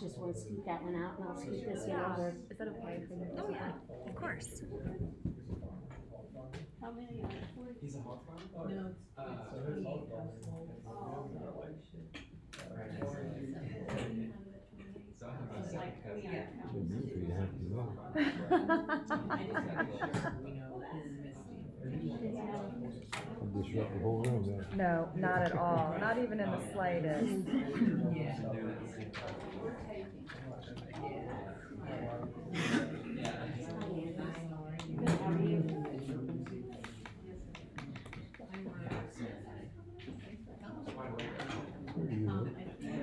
just want to scoot that one out and I'll scoot this one Yeah. over. Is that okay for you? Oh yeah, of course. How many are there? He's a hot one? No, it's 28 So I have a Like, second yeah. Disrupt the whole room there. No, not at all. Not even in the slightest.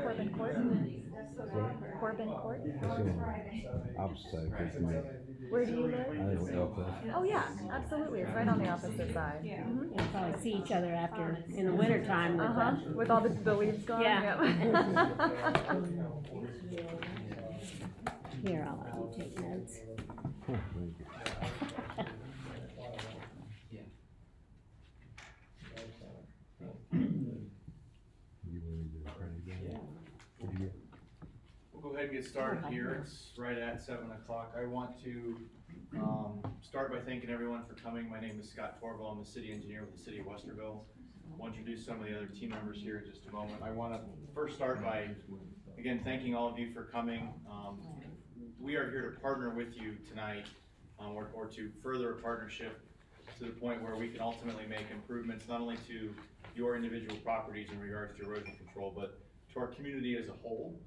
Corbin Court? Corbin Court? That's on the opposite side of me. Where do you I live? live in Elko. Oh yeah, absolutely. It's right on the opposite side. Mhm. We'll probably see each other after, in the winter time with the, With all the leaves gone? Yeah. Yep. here, I'll let you take notes. Thank you. You want me to try it again? Yeah. We'll go ahead and get started here. It's right at 7 o'clock. I want to start by thanking everyone for coming. My name is Scott Torvald. I'm the city engineer with the city of Westerville. I'll introduce some of the other team members here in just a moment. I want to first start by, again, thanking all of you for coming. We are here to partner with you tonight, or to further a partnership to the point where we can ultimately make improvements not only to your individual properties in regards to erosion control, but to our community as a whole.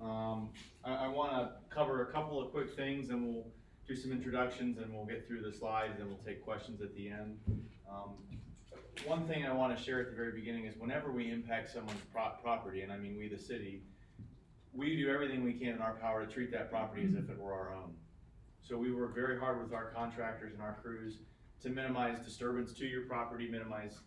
I want to cover a couple of quick things, and we'll do some introductions, and we'll get through the slides, and we'll take questions at the end. One thing I want to share at the very beginning is whenever we impact someone's property, and I mean we the city, we do everything we can in our power to treat that property as if it were our own. So we work very hard with our contractors and our crews to minimize disturbance to your property, minimize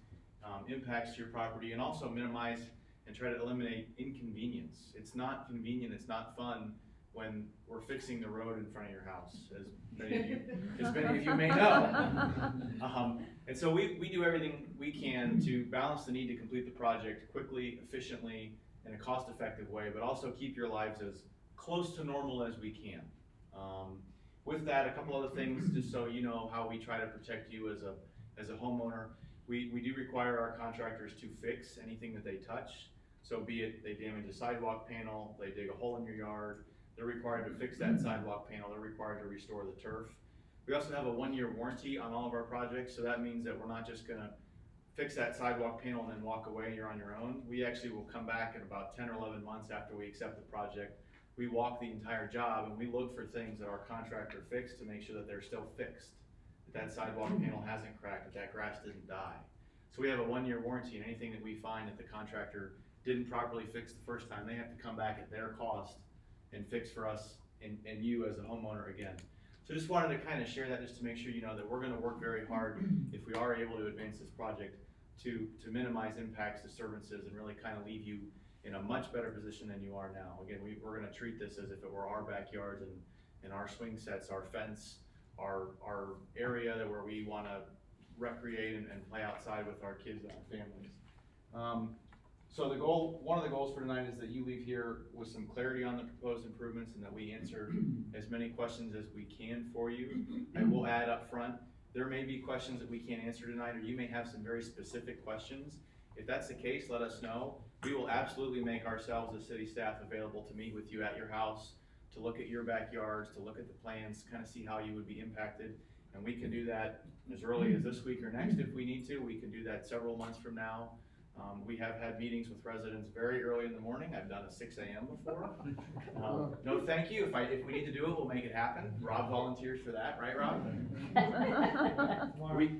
impacts to your property, and also minimize and try to eliminate inconvenience. It's not convenient, it's not fun when we're fixing the road in front of your house, as many of you may know. And so we do everything we can to balance the need to complete the project quickly, efficiently, in a cost-effective way, but also keep your lives as close to normal as we can. With that, a couple other things, just so you know how we try to protect you as a homeowner. We do require our contractors to fix anything that they touch. So be it they damage a sidewalk panel, they dig a hole in your yard, they're required to fix that sidewalk panel, they're required to restore the turf. We also have a 1-year warranty on all of our projects, so that means that we're not just gonna fix that sidewalk panel and then walk away, you're on your own. We actually will come back in about 10 or 11 months after we accept the project. We walk the entire job and we look for things that our contractor fixed to make sure that they're still fixed, that sidewalk panel hasn't cracked, that grass didn't die. So we have a 1-year warranty, and anything that we find that the contractor didn't properly fix the first time, they have to come back at their cost and fix for us and you as a homeowner again. So just wanted to kind of share that just to make sure you know that we're going to work very hard if we are able to advance this project to minimize impacts, disturbances, and really kind of leave you in a much better position than you are now. Again, we're going to treat this as if it were our backyards and our swing sets, our fence, our area where we want to recreate and play outside with our kids and our families. So one of the goals for tonight is that you leave here with some clarity on the proposed improvements and that we answer as many questions as we can for you. I will add up front, there may be questions that we can't answer tonight, or you may have some very specific questions. If that's the case, let us know. We will absolutely make ourselves as city staff available to meet with you at your house, to look at your backyards, to look at the plans, kind of see how you would be impacted. And we can do that as early as this week or next if we need to. We can do that several months from now. We have had meetings with residents very early in the morning. I've done a 6 a.m. before. No, thank you. If we need to do it, we'll make it happen. Rob volunteers for that, right, Rob?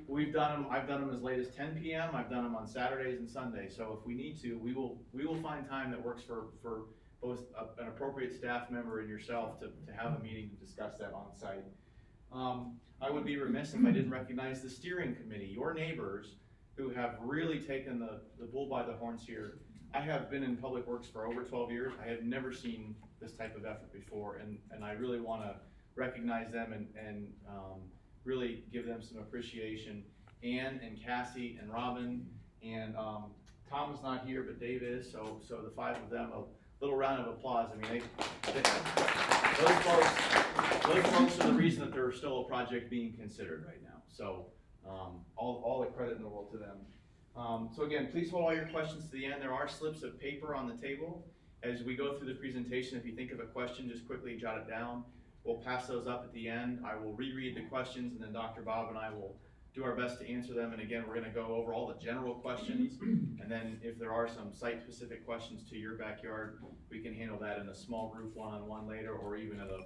We've done them. I've done them as late as 10 p.m. I've done them on Saturdays and Sundays. So if we need to, we will find time that works for both an appropriate staff member and yourself to have a meeting to discuss that on site. I would be remiss if I didn't recognize the steering committee, your neighbors, who have really taken the bull by the horns here. I have been in public works for over 12 years. I have never seen this type of effort before, and I really want to recognize them and really give them some appreciation. Ann and Cassie and Robin and Tom is not here, but Dave is, so the 5 of them, a little round of applause. I mean, reason that there's still a project being considered right now. So all the credit in the world to them. So again, please hold all your questions to the end. There are slips of paper on the table. As we go through the presentation, if you think of a question, just quickly jot it down. We'll pass those up at the end. I will reread the questions, and then Dr. Bob and I will do our best to answer them. And again, we're going to go over all the general questions, and then if there are some site-specific questions to your backyard, we can handle that in a small group one-on-one later, or even at a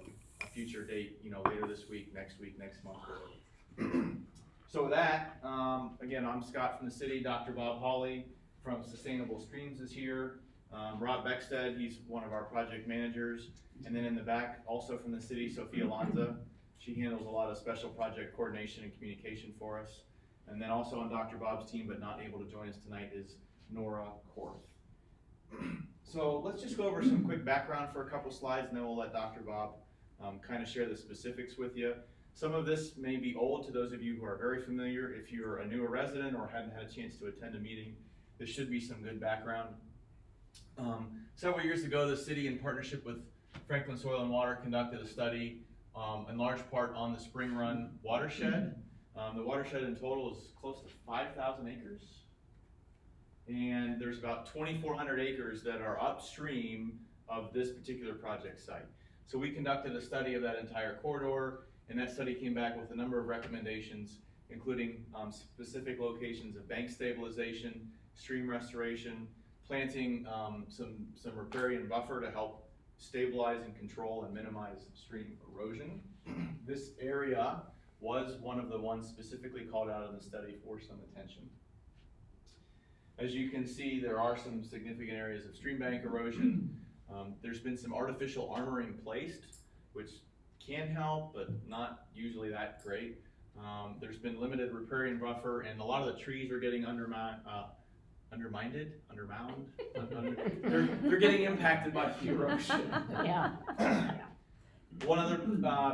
future date, later this week, next month. So with that, again, I'm Scott from the city. Dr. Bob Hawley from Sustainable Streams is here. Rob Beckstead, he's one of our project managers. And then in the back, also from the city, Sophia Lanza. She handles a lot of special project coordination and communication for us. And then also on Dr. Bob's team, but not able to join us tonight, is Nora Korth. So let's just go over some quick background for a couple slides, and then we'll let Dr. Bob kind of share the specifics with you. Some of this may be old to those of you who are very familiar. If you're a newer resident or hadn't had a chance to attend a meeting, this should be some good background. Several years ago, the city, in partnership with Franklin Soil and Water, conducted a study in large part on the Spring Run watershed. The watershed in total is close to 5,000 acres. And there's about 2,400 acres that are upstream of this particular project site. So we conducted a study of that entire corridor, and that study came back with a number of recommendations, including specific locations of bank stabilization, stream restoration, planting some riparian buffer to help stabilize and control and minimize stream erosion. This area was one of the ones specifically called out in the study for some attention. As you can see, there are some significant areas of stream bank erosion. There's been some artificial armoring placed, which can help, but not usually that great. There's been limited riparian buffer, and a lot of the trees are getting undermined. They're getting impacted by the erosion. Yeah. One other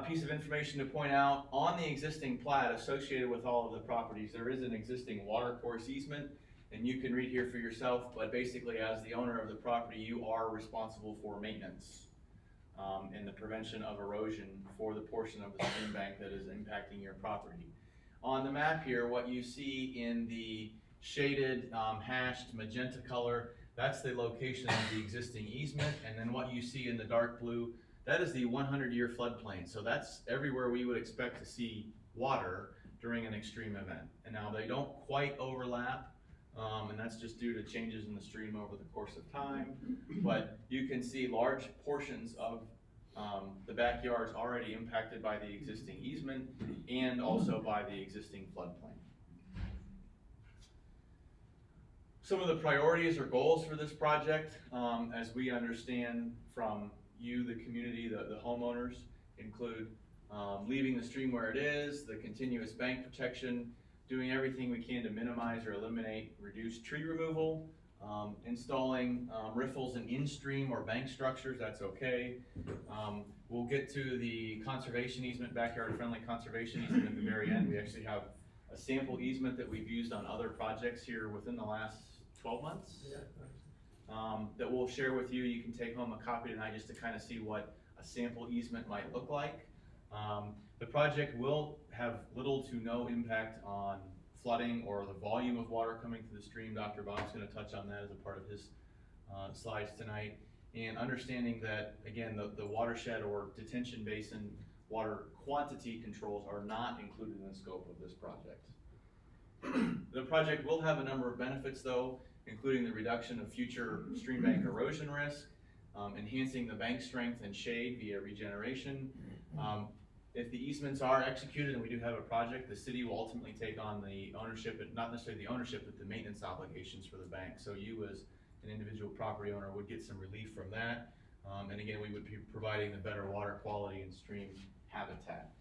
piece of information to point out, on the existing plat associated with all of the properties, there is an existing water course easement, and you can read here for yourself, but basically as the owner of the property, you are responsible for maintenance and the prevention of erosion for the portion of the stream bank that is impacting your property. On the map here, what you see in the shaded, hashed magenta color, that's the location of the existing easement, and then what you see in the dark blue, that is the 100-year floodplain. So that's everywhere we would expect to see water during an extreme event. And now they don't quite overlap, and that's just due to changes in the stream over the course of time. But you can see large portions of the backyards already impacted by the existing easement and also by the existing floodplain. Some of the priorities or goals for this project, as we understand from you, the community, the homeowners, include leaving the stream where it is, the continuous bank protection, doing everything we can to minimize or eliminate reduced tree removal, installing riffles in in-stream or bank structures, that's okay. We'll get to the conservation easement, backyard-friendly conservation easement at the very end. We actually have a sample easement that we've used on other projects here within the last 12 months that we'll share with you. You can take home a copy tonight just to kind of see what a sample easement might look like. The project will have little to no impact on flooding or the volume of water coming to the stream. Dr. Bob's going to touch on that as a part of his slides tonight. And understanding that, again, the watershed or detention basin water quantity controls are not included in the scope of this project. The project will have a number of benefits though, including the reduction of future stream bank erosion risk, enhancing the bank strength and shade via regeneration. If the easements are executed and we do have a project, the city will ultimately take on the ownership, not necessarily the ownership, but the maintenance obligations for the bank. So you as an individual property owner would get some relief from that. And again, we would be providing the better water quality and stream habitat.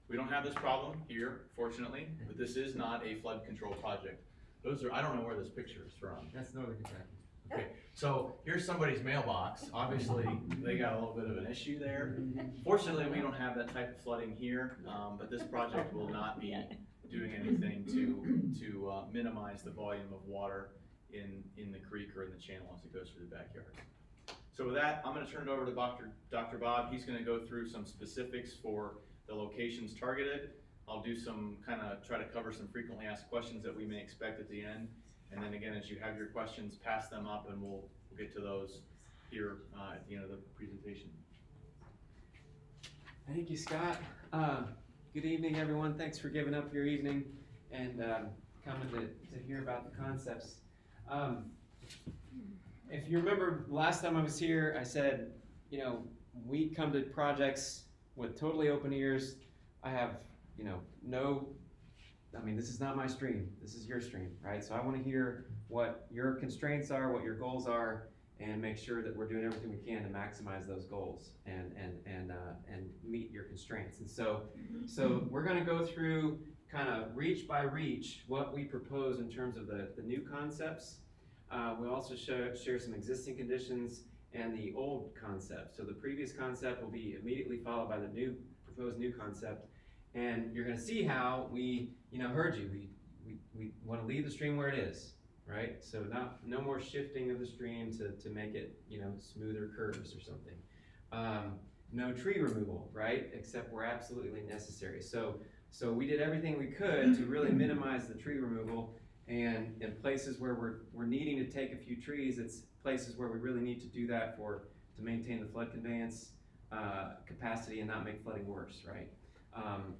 We don't have this problem here, fortunately, but this is not a flood control project. Those are, I don't know where this picture is from. That's Northern Kentucky. Okay, so here's somebody's mailbox. Obviously, they got a little bit of an issue there. Fortunately, we don't have that type of flooding here, but this project will not be doing anything to minimize the volume of water in the creek or in the channel as it goes through the backyard. So with that, I'm gonna turn it over to Dr. Bob. He's gonna go through some specifics for the locations targeted. I'll do some try to cover some frequently asked questions that we may expect at the end. And then again, as you have your questions, pass them up and we'll get to those here at the end of the presentation. Thank you, Scott. Good evening, everyone. Thanks for giving up your evening and coming to hear about the concepts. If you remember last time I was here, I said, we come to projects with totally open ears. I have, this is not my stream. This is your stream, right? So I want to hear what your constraints are, what your goals are, and make sure that we're doing everything we can to maximize those goals and meet your constraints. And so we're going to go through kind of reach by reach what we propose in terms of the new concepts. We'll also share some existing conditions and the old concept. So the previous concept will be immediately followed by the proposed new concept. And you're going to see how we heard you. We want to leave the stream where it is. Right? So no more shifting of the stream to make it, smoother curves or something. No tree removal, right? Except where absolutely necessary. So we did everything we could to really minimize the tree removal, and in places where we're needing to take a few trees, it's places where we really need to do that to maintain the flood conveyance capacity and not make flooding worse, right?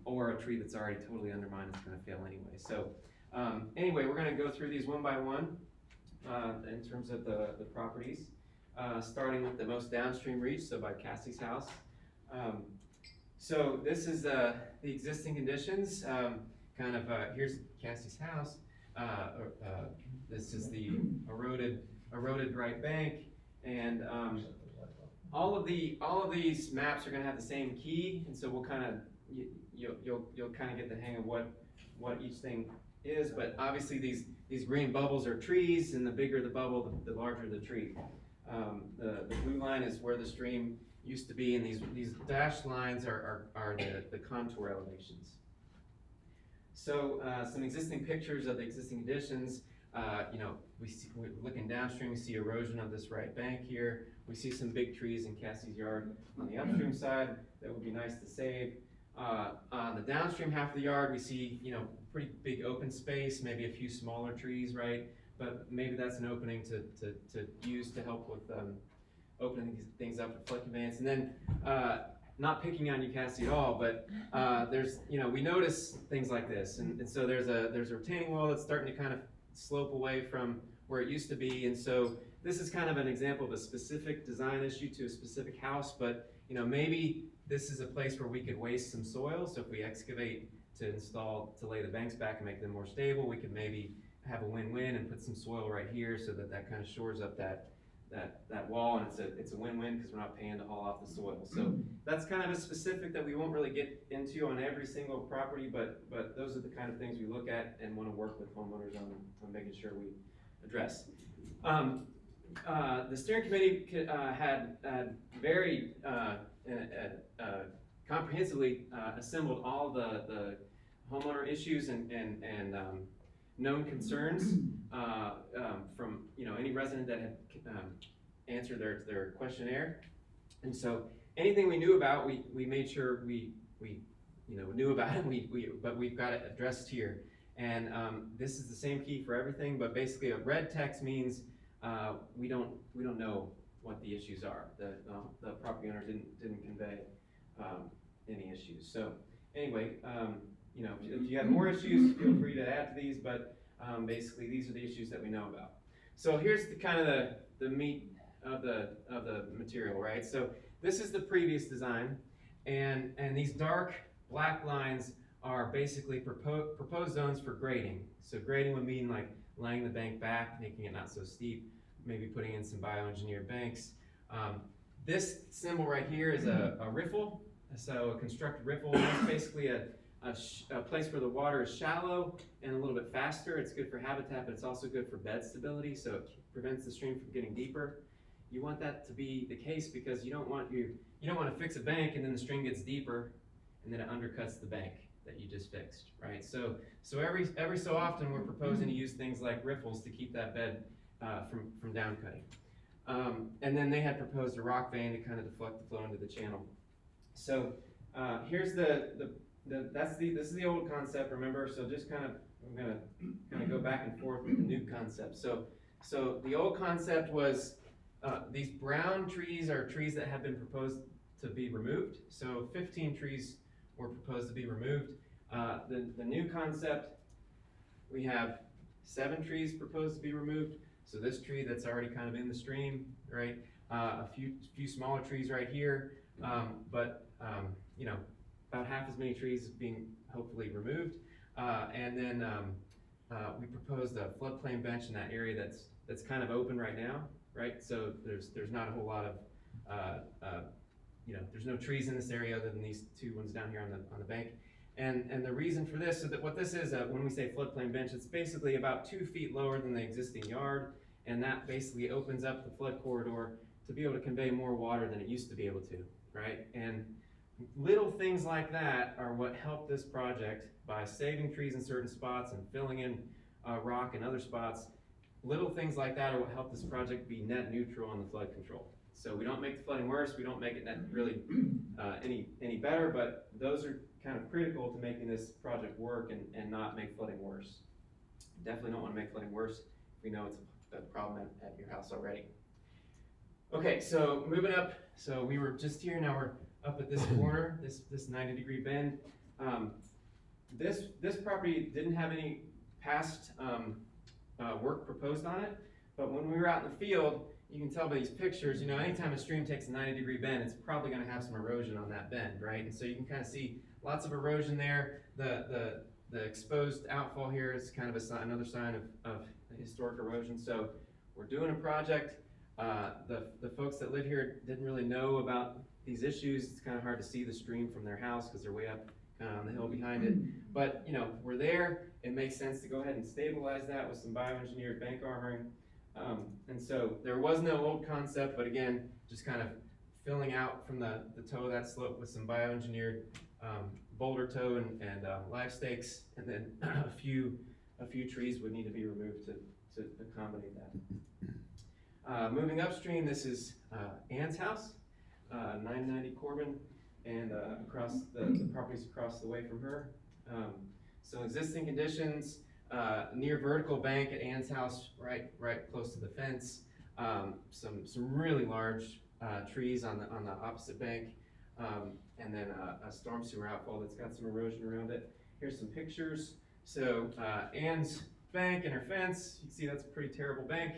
Or a tree that's already totally undermined is going to fail anyway. So anyway, we're going to go through these one by one in terms of the properties, starting with the most downstream reach, so by Cassie's house. So this is the existing conditions. Here's Cassie's house. This is the eroded right bank, and all of these maps are going to have the same key, and so we'll you'll kind of get the hang of what each thing is. But obviously these green bubbles are trees, and the bigger the bubble, the larger the tree. The blue line is where the stream used to be, and these dashed lines are the contour elevations. So some existing pictures of the existing conditions. We're looking downstream, we see erosion of this right bank here. We see some big trees in Cassie's yard on the upstream side that would be nice to save. On the downstream half of the yard, we see, pretty big open space, maybe a few smaller trees, right? But maybe that's an opening to use to help with opening things up for flood conveyance. And then, not picking on you, Cassie, at all, but there's, we notice things like this. And so there's a retaining wall that's starting to kind of slope away from where it used to be. And so this is kind of an example of a specific design issue to a specific house, but maybe this is a place where we could waste some soil. So if we excavate to lay the banks back and make them more stable, we could maybe have a win-win and put some soil right here so that kind of shores up that wall, and it's a win-win because we're not paying to haul off the soil. So that's kind of a specific that we won't really get into on every single property, but those are the kind of things we look at and want to work with homeowners on making sure we address. The steering committee had very comprehensively assembled all the homeowner issues and known concerns from any resident that had answered their questionnaire. And so anything we knew about, we made sure we knew about it. But we've got it addressed here. And this is the same key for everything. But basically, a red text means we don't know what the issues are. The property owner didn't convey any issues. So anyway, if you have more issues, feel free to add to these. But basically, these are the issues that we know about. So here's the meat of the material, right? So this is the previous design, and these dark black lines are basically proposed zones for grading. So grading would mean like laying the bank back, making it not so steep, maybe putting in some bioengineered banks. This symbol right here is a riffle, so a constructed riffle. It's basically a place where the water is shallow and a little bit faster. It's good for habitat, but it's also good for bed stability, so it prevents the stream from getting deeper. You want that to be the case because you don't want to fix a bank and then the stream gets deeper and then it undercuts the bank that you just fixed, right? So every so often we're proposing to use things like riffles to keep that bed from down cutting. And then they had proposed a rock vein to kind of deflect the flow into the channel. So, here's this is the old concept, remember? So just kind of, I'm gonna kind of go back and forth with the new concept. So the old concept was, these brown trees are trees that have been proposed to be removed. So 15 trees were proposed to be removed. The new concept, we have 7 trees proposed to be removed. So this tree that's already kind of in the stream, right? A few smaller trees right here, but you know, about half as many trees being hopefully removed. And then we proposed a floodplain bench in that area that's kind of open right now, right? So there's not a whole lot of you know, there's no trees in this area other than these 2 ones down here on the bank. And the reason for this, so that what this is, when we say floodplain bench, it's basically about 2 feet lower than the existing yard, and that basically opens up the flood corridor to be able to convey more water than it used to be able to, right? And little things like that are what help this project by saving trees in certain spots and filling in rock in other spots. Little things like that are what help this project be net neutral on the flood control. So we don't make the flooding worse, we don't make it really any better, but those are kind of critical to making this project work and not make flooding worse. Definitely don't want to make flooding worse if we know it's a problem at your house already. Okay, so moving up, so we were just here, now we're up at this corner, this 90-degree bend. This property didn't have any past work proposed on it, but when we were out in the field, you can tell by these pictures, you know, anytime a stream takes a 90-degree bend, it's probably going to have some erosion on that bend, right? And so you can kind of see lots of erosion there. The exposed outfall here is kind of another sign of historic erosion. So we're doing a project. The folks that live here didn't really know about these issues. It's kind of hard to see the stream from their house because they're way up kind of on the hill behind it. But, you know, we're there. It makes sense to go ahead and stabilize that with some bioengineered bank armoring. And so there was no old concept, but again, just kind of filling out from the toe of that slope with some bioengineered boulder toe and live stakes, and then a few trees would need to be removed to accommodate that. Moving upstream, this is Ann's house, 990 Corbin, and across the properties across the way from her. So existing conditions. Near vertical bank at Ann's house, right close to the fence. Some really large trees on the opposite bank, and then a storm sewer outfall that's got some erosion around it. Here's some pictures. So Ann's bank and her fence, you can see that's a pretty terrible bank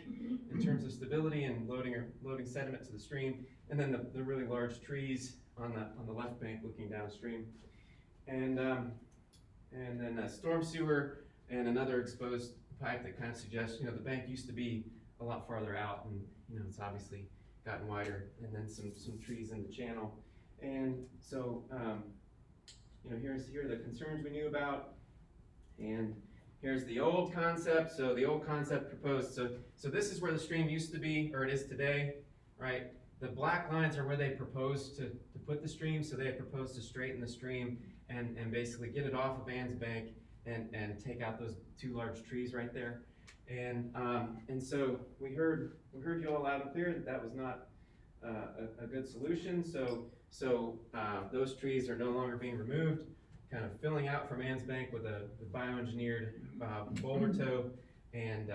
in terms of stability and loading sediment to the stream. And then the really large trees on the left bank looking downstream, and then a storm sewer. And another exposed pipe that kind of suggests, you know, the bank used to be a lot farther out, and you know, it's obviously gotten wider. And then some trees in the channel. And so, you know, here are the concerns we knew about, and here's the old concept. So the old concept proposed. So this is where the stream used to be, or it is today, right? The black lines are where they proposed to put the stream. So they had proposed to straighten the stream and basically get it off of Ann's bank. And take out those 2 large trees right there, and so we heard you all loud and clear that was not a good solution. So those trees are no longer being removed, kind of filling out from Ann's bank with bioengineered boulder toe, and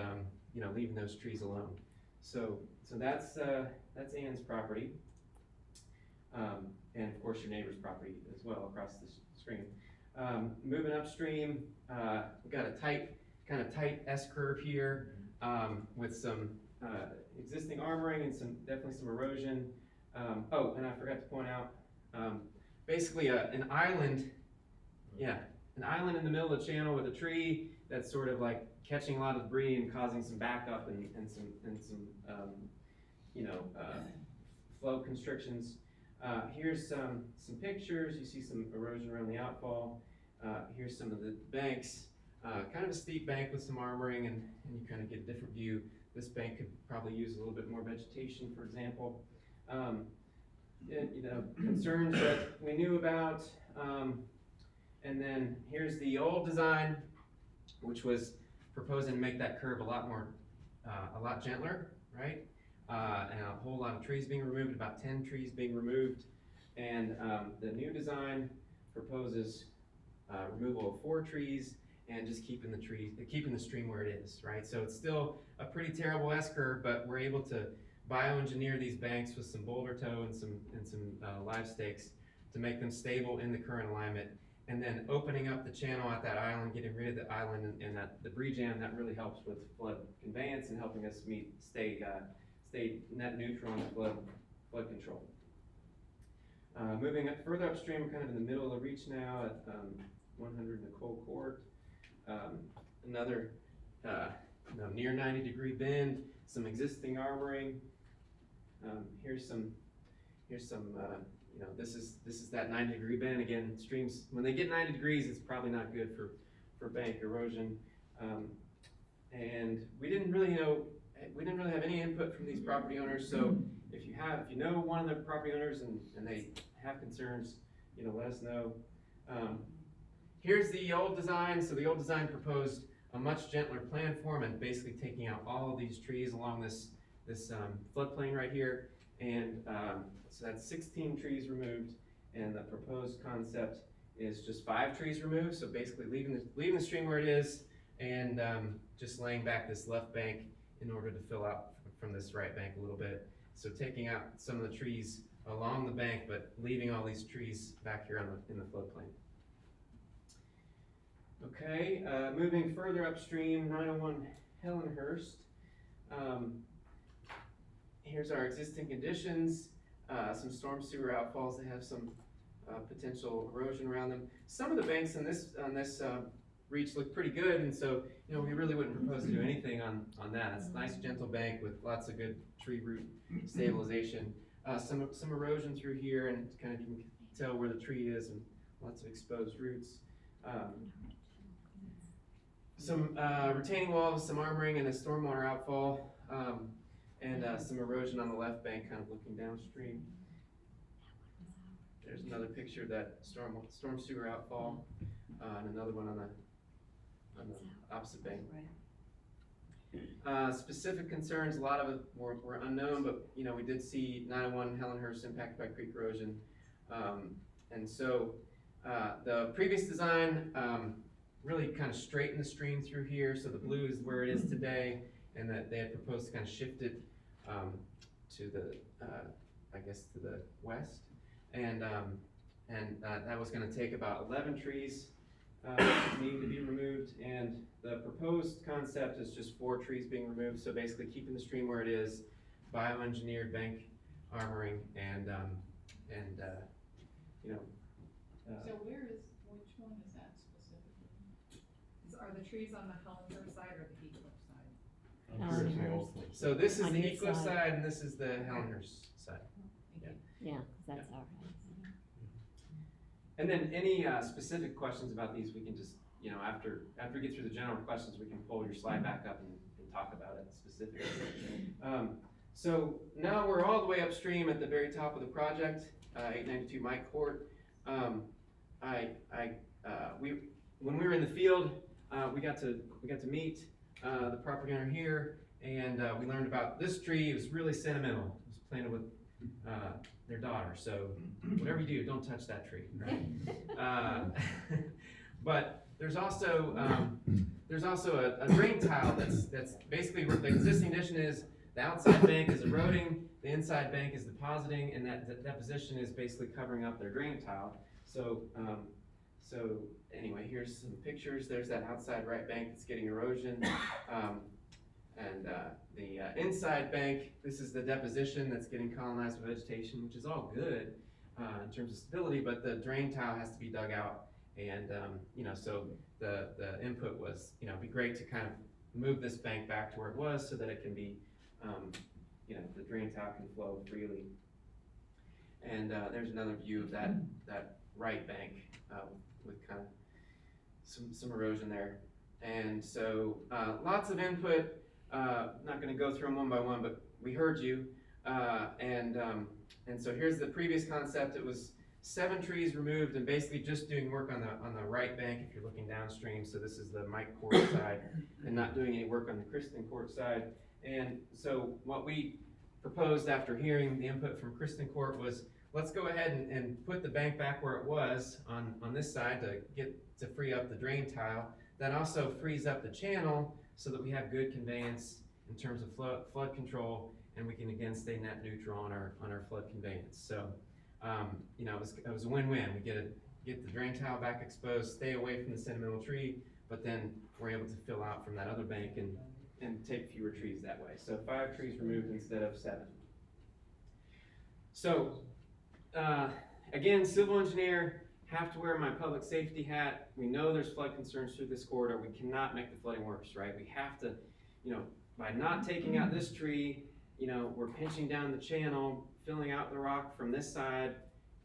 you know, leaving those trees alone. So that's Ann's property, and of course your neighbor's property as well across the stream. Moving upstream, we've got a kind of tight S-curve here, with some existing armoring and definitely some erosion. Oh, and I forgot to point out, basically an island in the middle of the channel with a tree that's sort of like catching a lot of debris and causing some backup and some you know, flow constrictions. Here's some pictures. You see some erosion around the outfall. Here's some of the banks. Kind of a steep bank with some armoring, and you kind of get a different view. This bank could probably use a little bit more vegetation, for example. You know, concerns that we knew about. And then here's the old design, which was proposing to make that curve a lot gentler, right? and a whole lot of trees being removed, about 10 trees being removed. And the new design proposes removal of 4 trees and just keeping the stream where it is, right? So it's still a pretty terrible S-curve, but we're able to bioengineer these banks with some boulder toe and some live stakes to make them stable in the current alignment. And then opening up the channel at that island, getting rid of the island and that debris jam, that really helps with flood conveyance and helping us stay net neutral on flood control. Moving up further upstream, we're kind of in the middle of the reach now at 100 Nicole Court. Another near 90-degree bend, some existing armoring. Here's some this is that 90-degree bend. Again, streams, when they get 90 degrees, it's probably not good for bank erosion. And we didn't really have any input from these property owners. So if you know one of the property owners and they have concerns, let us know. Here's the old design. So the old design proposed a much gentler plan form and basically taking out all of these trees along this floodplain right here. And so that's 16 trees removed, and the proposed concept is just 5 trees removed. So basically leaving the stream where it is, and just laying back this left bank in order to fill out from this right bank a little bit. So taking out some of the trees along the bank, but leaving all these trees back here in the floodplain. Okay, moving further upstream, 901 Helenhurst. Here's our existing conditions. Some storm sewer outfalls that have some potential erosion around them. Some of the banks on this reach look pretty good, and so we really wouldn't propose to do anything on that. It's a nice gentle bank with lots of good tree root stabilization. Some erosion through here, and kind of you can tell where the tree is, and lots of exposed roots. Some retaining walls, some armoring, and a stormwater outfall. And some erosion on the left bank, kind of looking downstream. There's another picture of that storm sewer outfall, and another one on the opposite bank. Specific concerns, a lot of it were unknown, but we did see 901 Helenhurst impacted by creek erosion, and so the previous design really kind of straightened the stream through here. So the blue is where it is today, and that they had proposed to kind of shift it to the, to the west, and that was going to take about 11 trees needing to be removed, and the proposed concept is just 4 trees being removed. So basically keeping the stream where it is, bioengineered bank armoring, and So which one is that specifically? Are the trees on the Helenhurst side or the Heathcliff side? So this is On the each Heathcliff side. side, and this is the Helenhurst side. Yeah, 'cause that's our house. And then any specific questions about these, we can just, after we get through the general questions, we can pull your slide back up and talk about it specifically. So now we're all the way upstream at the very top of the project, 892 Mike Court. When we were in the field, we got to meet the property owner here, and we learned about this tree. It was really sentimental. It was planted with their daughter, so whatever you do, don't touch that tree, right? But there's also a drain tile that's basically what the existing condition is. The outside bank is eroding, the inside bank is depositing, and that deposition is basically covering up their drain tile. So anyway, here's some pictures. There's that outside right bank that's getting erosion. And the inside bank, this is the deposition that's getting colonized with vegetation, which is all good in terms of stability, but the drain tile has to be dug out. And so the input was, it'd be great to kind of move this bank back to where it was so that it can be, the drain tile can flow freely. And there's another view of that right bank with kind of some erosion there. And so lots of input. Not going to go through them one by one, but we heard you. And so here's the previous concept. It was 7 trees removed and basically just doing work on the right bank if you're looking downstream. So this is the Mike Court side, and not doing any work on the Kristen Court side. And so what we proposed after hearing the input from Kristen Court was, let's go ahead and put the bank back where it was on this side to free up the drain tile. That also frees up the channel so that we have good conveyance in terms of flood control, and we can again stay net neutral on our flood conveyance. So, you know, it was a win-win. We get the drain tile back exposed, stay away from the sentimental tree, but then we're able to fill out from that other bank and take fewer trees that way. So 5 trees removed instead of 7. So, again, civil engineer, have to wear my public safety hat. We know there's flood concerns through this corridor. We cannot make the flooding worse, right? We have to, you know, by not taking out this tree, you know, we're pinching down the channel, filling out the rock from this side.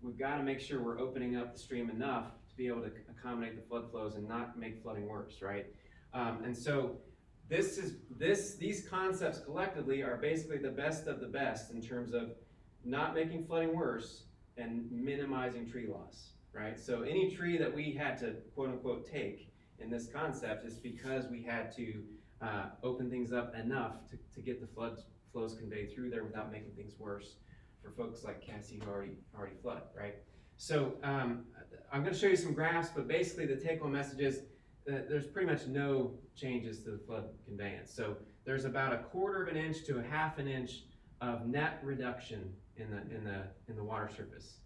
We've got to make sure we're opening up the stream enough to be able to accommodate the flood flows and not make flooding worse, right? And so these concepts collectively are basically the best of the best in terms of not making flooding worse and minimizing tree loss, right? So any tree that we had to quote unquote take in this concept is because we had to open things up enough to get the flood flows conveyed through there without making things worse for folks like Cassie who already flood, right? So I'm going to show you some graphs, but basically the take-home message is that there's pretty much no changes to the flood conveyance. So there's about 1/4 inch to 1/2 inch of net reduction in the water surface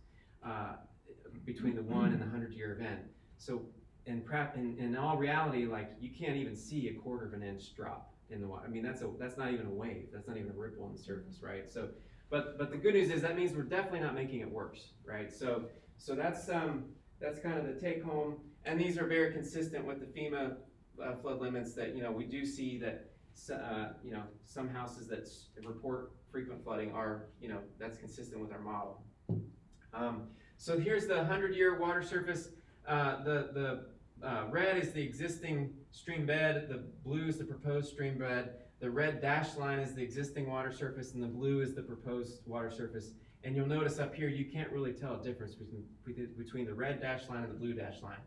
between the 1 and the 100-year event. So in all reality, like, you can't even see 1/4 inch drop in the water. I mean, that's not even a wave. That's not even a ripple on the surface, right? So, but the good news is that means we're definitely not making it worse, right? So that's kind of the take home, and these are very consistent with the FEMA flood limits that, you know, we do see that, you know, some houses that report frequent flooding are, you know, that's consistent with our model. So here's the 100-year water surface. The red is the existing stream bed, the blue is the proposed stream bed, the red dashed line is the existing water surface, and the blue is the proposed water surface. And you'll notice up here, you can't really tell a difference between the red dashed line and the blue dashed line.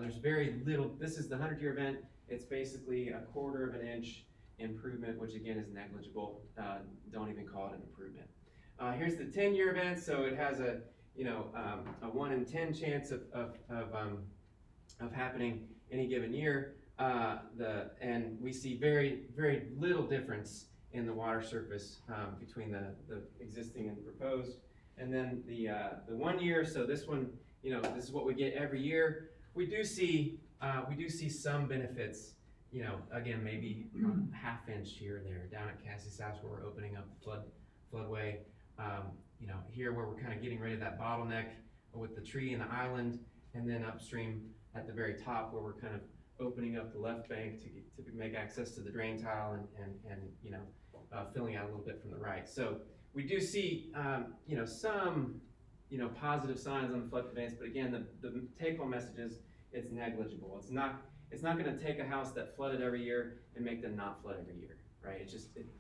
There's very little. This is the 100-year event. It's basically 1/4 inch improvement, which again is negligible. Don't even call it an improvement. Here's the 10-year event. So it has a 1 in 10 chance of happening any given year. And we see very, very little difference in the water surface between the existing and the proposed. And then the 1 year, so this one, you know, this is what we get every year. We do see some benefits, you know, again, maybe 1/2 inch here or there. Down at Cassie's house where we're opening up the floodway, you know, here where we're kind of getting rid of that bottleneck with the tree and the island, and then upstream at the very top where we're kind of opening up the left bank to make access to the drain tile and you know, filling out a little bit from the right. So we do see, you know, some, you know, positive signs on the flood conveyance, but again, the take-home message is it's negligible. It's not going to take a house that flooded every year and make them not flood every year, right?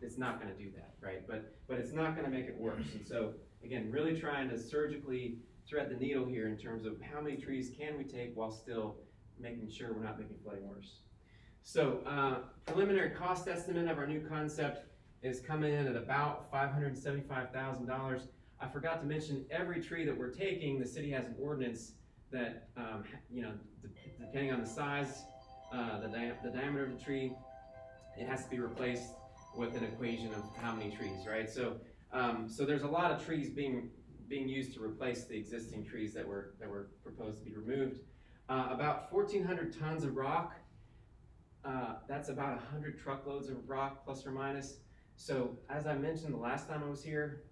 It's not going to do that, right? But it's not going to make it worse. And so again, really trying to surgically thread the needle here in terms of how many trees can we take while still making sure we're not making flooding worse. So preliminary cost estimate of our new concept is coming in at about $575,000. I forgot to mention, every tree that we're taking, the city has an ordinance that, you know, depending on the size, the diameter of the tree, it has to be replaced with an equation of how many trees, right? So, so there's a lot of trees being used to replace the existing trees that were proposed to be removed. About 1,400 tons of rock. That's about 100 truckloads of rock, plus or minus. So as I mentioned the last time I was here,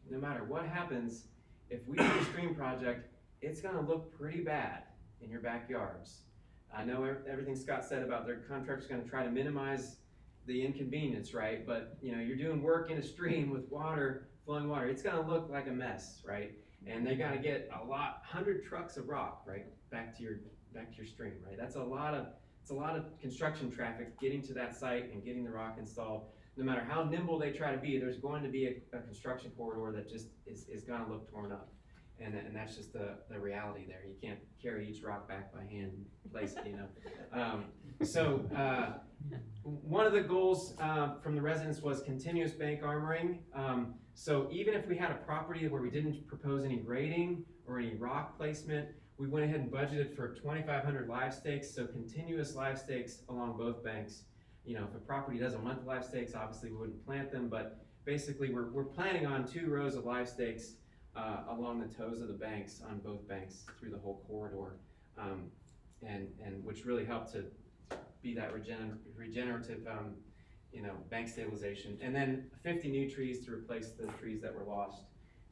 no matter what happens, if we do a stream project, it's gonna look pretty bad in your backyards. I know everything Scott said about their contractor's gonna try to minimize the inconvenience, right? But you know, you're doing work in a stream with water, flowing water, it's gonna look like a mess, right? And they gotta get 100 trucks of rock, right, back to your stream, right? It's a lot of construction traffic getting to that site and getting the rock installed. No matter how nimble they try to be, there's going to be a construction corridor that just is gonna look torn up. And that's just the reality there. You can't carry each rock back by hand and place it, you know. So one of the goals from the residents was continuous bank armoring. So even if we had a property where we didn't propose any grading or any rock placement, we went ahead and budgeted for 2,500 live stakes, so continuous live stakes along both banks. You know, if a property doesn't want the live stakes, obviously we wouldn't plant them, but basically we're planning on 2 rows of live stakes along the toes of the banks on both banks through the whole corridor, and which really helped to be that regenerative you know, bank stabilization. And then 50 new trees to replace the trees that were lost.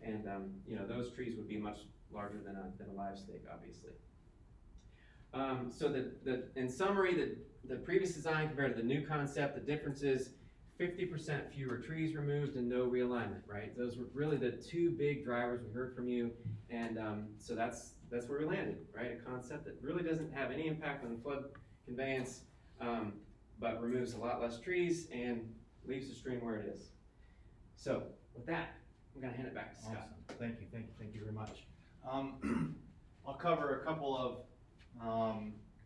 And you know, those trees would be much larger than a live stake, obviously. So in summary, the previous design compared to the new concept, the difference is 50% fewer trees removed and no realignment, right? Those were really the 2 big drivers we heard from you. And so that's where we landed, right? A concept that really doesn't have any impact on flood conveyance, but removes a lot less trees and leaves the stream where it is. So with that, I'm gonna hand it back to Scott. Awesome. Thank you very much. I'll cover a couple of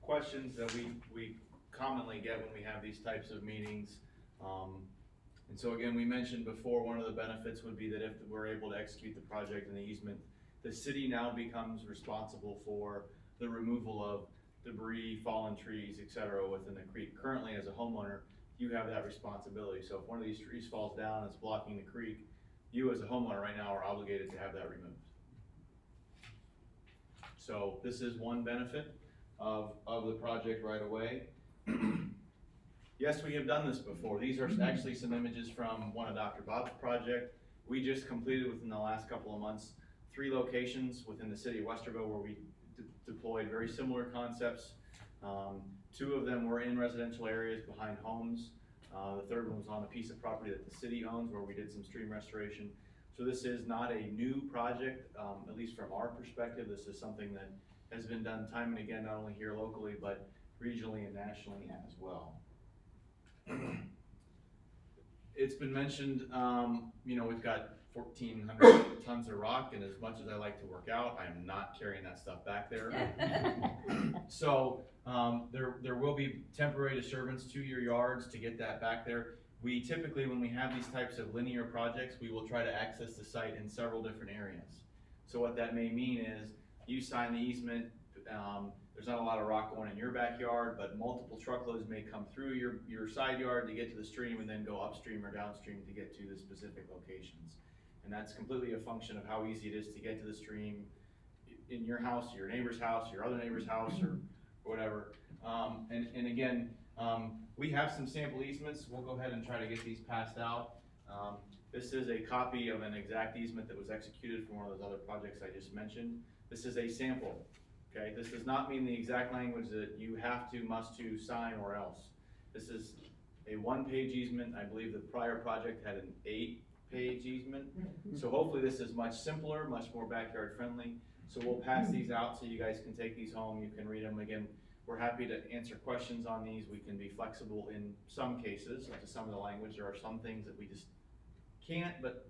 questions that we commonly get when we have these types of meetings. And so again, we mentioned before, one of the benefits would be that if we're able to execute the project in the easement, the city now becomes responsible for the removal of debris, fallen trees, etc. within the creek. Currently, as a homeowner, you have that responsibility. So if one of these trees falls down and it's blocking the creek, you as a homeowner right now are obligated to have that removed. So this is one benefit of the project right away. Yes, we have done this before. These are actually some images from one of Dr. Bob's project. We just completed within the last couple of months 3 locations within the city of Westerville where we deployed very similar concepts. 2 of them were in residential areas behind homes. The third one was on a piece of property that the city owns where we did some stream restoration. So this is not a new project, at least from our perspective. This is something that has been done time and again, not only here locally, but regionally and nationally as well. It's been mentioned, you know, we've got 1,400 tons of rock, and as much as I like to work out, I am not carrying that stuff back there. So there will be temporary disturbance to your yards to get that back there. We typically, when we have these types of linear projects, we will try to access the site in several different areas. So what that may mean is you sign the easement, there's not a lot of rock going in your backyard, but multiple truckloads may come through your side yard to get to the stream and then go upstream or downstream to get to the specific locations. And that's completely a function of how easy it is to get to the stream in your house, your neighbor's house, your other neighbor's house, or whatever. And again, we have some sample easements. We'll go ahead and try to get these passed out. This is a copy of an exact easement that was executed for one of those other projects I just mentioned. This is a sample, okay? This does not mean the exact language that you have to, must to sign or else. This is a 1-page easement. I believe the prior project had an 8-page easement. So hopefully this is much simpler, much more backyard friendly. So we'll pass these out so you guys can take these home. You can read them. Again, we're happy to answer questions on these. We can be flexible in some cases to some of the language. There are some things that we just can't, but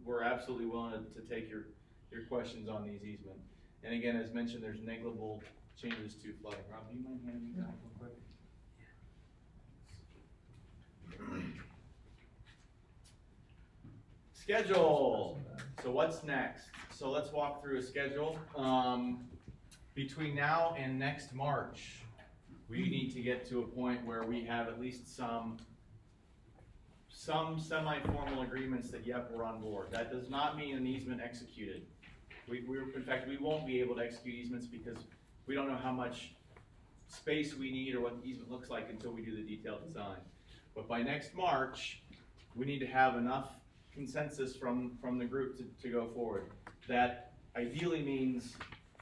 we're absolutely willing to take your questions on these easements. And again, as mentioned, there's negligible changes to flooding. Rob, do you mind handing me that real quick? Schedule. So what's next? So let's walk through a schedule. Between now and next March, we need to get to a point where we have at least some semi-formal agreements that, yep, we're on board. That does not mean an easement executed. In fact, we won't be able to execute easements because we don't know how much space we need or what the easement looks like until we do the detailed design. But by next March, we need to have enough consensus from the group to go forward. That ideally means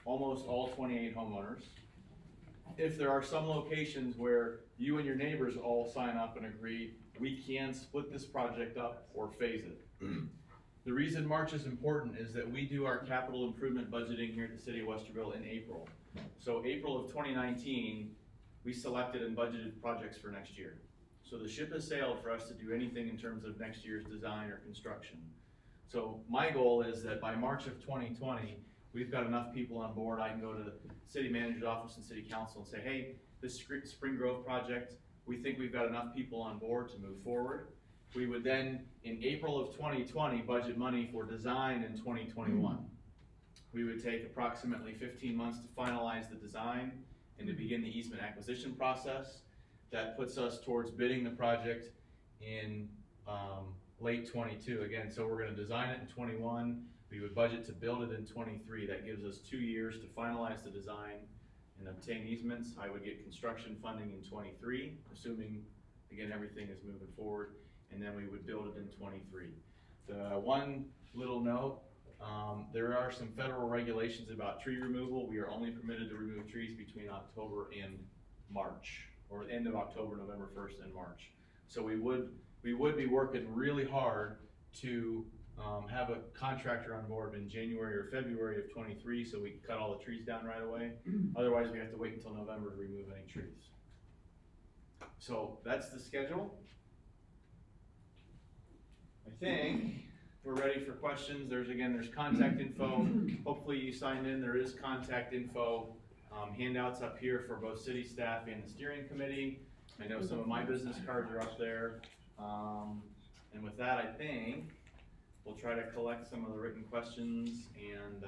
almost all 28 homeowners. If there are some locations where you and your neighbors all sign up and agree, we can split this project up or phase it. The reason March is important is that we do our capital improvement budgeting here at the city of Westerville in April. So April of 2019, we selected and budgeted projects for next year. So the ship has sailed for us to do anything in terms of next year's design or construction. So my goal is that by March of 2020, we've got enough people on board. I can go to the city manager's office and city council and say, hey, this Spring Grove project, we think we've got enough people on board to move forward. We would then, in April of 2020, budget money for design in 2021. We would take approximately 15 months to finalize the design and to begin the easement acquisition process. That puts us towards bidding the project in late 22 again. So we're gonna design it in 21. We would budget to build it in 23. That gives us 2 years to finalize the design and obtain easements. I would get construction funding in 23, assuming, again, everything is moving forward, and then we would build it in 23. The one little note, there are some federal regulations about tree removal. We are only permitted to remove trees between October and March, or end of October, November 1st and March. So we would be working really hard to have a contractor on board in January or February of 23 so we can cut all the trees down right away. Otherwise, we have to wait until November to remove any trees. So that's the schedule. I think we're ready for questions. There's contact info. Hopefully you signed in. There is contact info. Handouts up here for both city staff and the steering committee. I know some of my business cards are up there. And with that, I think we'll try to collect some of the written questions, and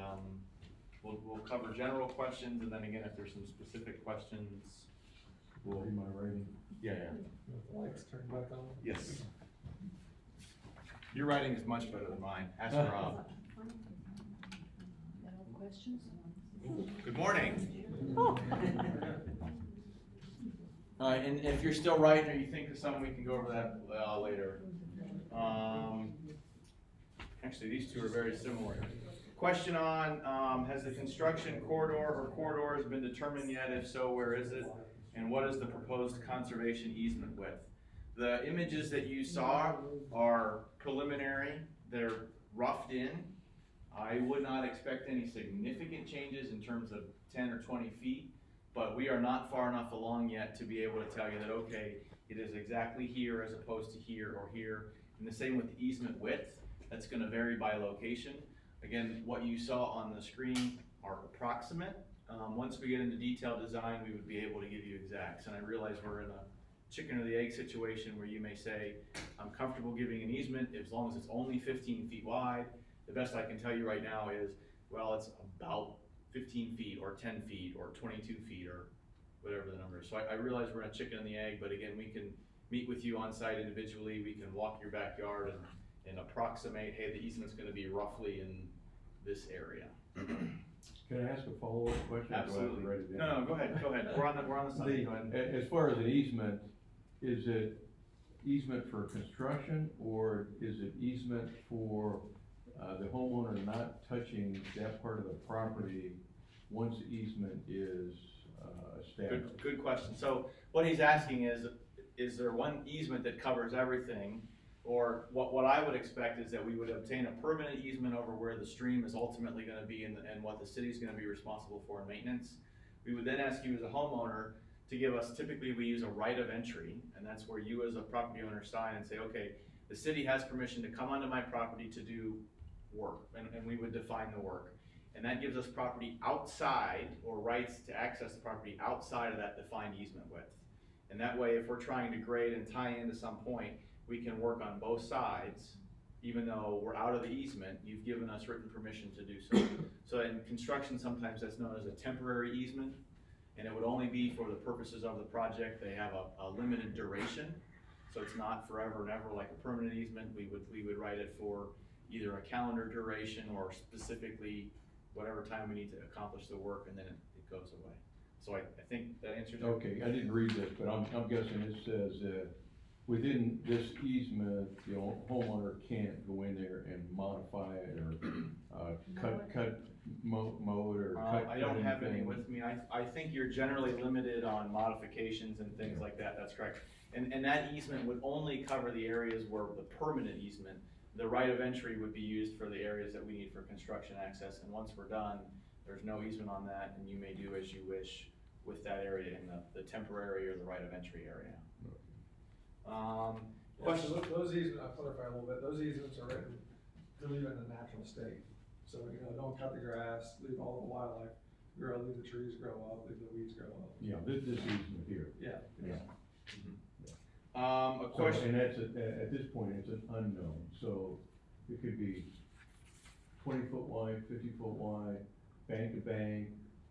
we'll cover general questions, and then again, if there's some specific questions, we'll. Read my writing. Yeah. Lights turned back on. Yes. Your writing is much better than mine. Ask Rob. Questions? Good morning. Oh. And if you're still writing or you think of something, we can go over that later. Actually, these two are very similar. Question on, has the construction corridor or corridors been determined yet? If so, where is it? And what is the proposed conservation easement width? The images that you saw are preliminary. They're roughed in. I would not expect any significant changes in terms of 10 or 20 feet, but we are not far enough along yet to be able to tell you that, okay, it is exactly here as opposed to here or here. And the same with the easement width. That's gonna vary by location. Again, what you saw on the screen are approximate. Once we get into detailed design, we would be able to give you exacts. And I realize we're in a chicken or the egg situation where you may say, I'm comfortable giving an easement as long as it's only 15 feet wide. The best I can tell you right now is, well, it's about 15 feet or 10 feet or 22 feet or whatever the number is. So I realize we're in a chicken and the egg, but again, we can meet with you on site individually. We can walk your backyard and approximate, hey, the easement's gonna be roughly in this area. Can I ask a follow-up question? Absolutely. No, go ahead. We're on the side, go ahead. As far as an easement, is it easement for construction, or is it easement for the homeowner not touching that part of the property once the easement is established? Good question. So what he's asking is there one easement that covers everything? Or what I would expect is that we would obtain a permanent easement over where the stream is ultimately gonna be and what the city's gonna be responsible for in maintenance. We would then ask you as a homeowner to give us, typically we use a right of entry, and that's where you as a property owner sign and say, okay, the city has permission to come onto my property to do work, and we would define the work. And that gives us property outside, or rights to access the property outside of that defined easement width. And that way, if we're trying to grade and tie into some point, we can work on both sides, even though we're out of the easement, you've given us written permission to do so. So in construction, sometimes that's known as a temporary easement, and it would only be for the purposes of the project. They have a limited duration, so it's not forever and ever like a permanent easement. We would write it for either a calendar duration or specifically whatever time we need to accomplish the work, and then it goes away. So I think that answers your Okay, I didn't read this, but I'm guessing it says within this easement, the homeowner can't go in there and modify it or mow it or cut. I don't have any anything. with me. I think you're generally limited on modifications and things like that. That's correct. And that easement would only cover the areas where the permanent easement, the right of entry would be used for the areas that we need for construction access. And once we're done, there's no easement on that, and you may do as you wish with that area in the temporary or the right of entry area. Question. So those easements, I'll clarify a little bit, those easements are written to leave it in a natural state. So, don't cut the grass, leave all the wildlife grow, leave the trees grow up, leave the weeds grow up. Yeah, this easement here. Yeah. Yeah. A So, question, and that's, at this point, it's an unknown, so it could be 20 foot wide, 50 foot wide, bank to bank,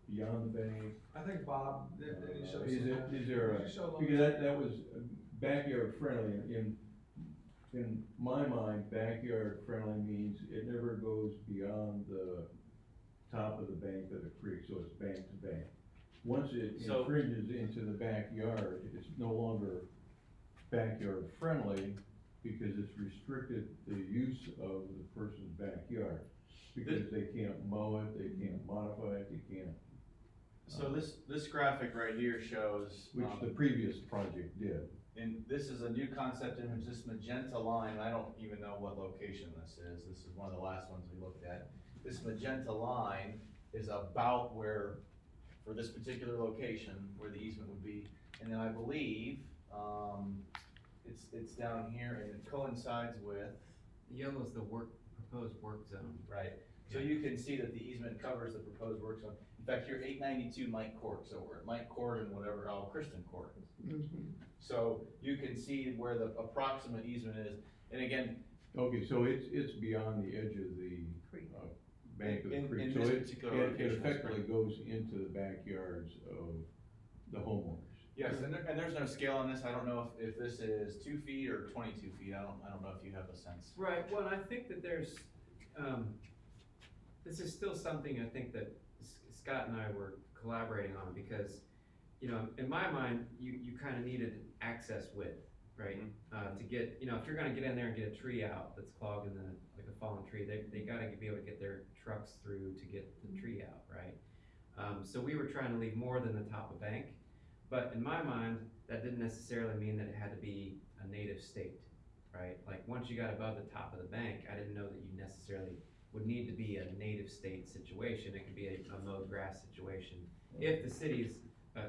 beyond the bank. I think Bob, did he show Is some? it, is there Did you show a, a because little- that was backyard friendly, in my mind, backyard friendly means it never goes beyond the top of the bank of the creek, so it's bank to bank. Once it So- infringes into the backyard, it's no longer backyard friendly, because it's restricted the use of the person's backyard. Because they can't mow it, they can't modify it, they can't, so this graphic right here shows, which the previous project did. and this is a new concept image, this magenta line, I don't even know what location this is one of the last ones we looked at. This magenta line is about where, for this particular location, where the easement would be. And then I believe, it's down here and it coincides with, Yellow's the proposed work zone. right? So you can see that the easement covers the proposed work zone. In fact, here, 892 Mike Court, so we're at Mike Court and whatever, Kristen Court. So you can see where the approximate easement is, and again, Okay, so it's beyond the edge of the, bank of the In- creek, in so this it particular it location, that's effectively goes into the backyards of the homeowners. yes, and there's no scale on this, I don't know if this is 2 feet or 22 feet, I don't know if you have a sense. Right, well, I think that there's, this is still something I think that Scott and I were collaborating on, because, you know, in my mind, you kind of needed access width, right? To get, you know, if you're gonna get in there and get a tree out that's clogging like a fallen tree, they gotta be able to get their trucks through to get the tree out, right? So we were trying to leave more than the top of bank, but in my mind, that didn't necessarily mean that it had to be a native state, right? Like, once you got above the top of the bank, I didn't know that you necessarily would need to be a native state situation, it could be a mowed grass situation, if the city's.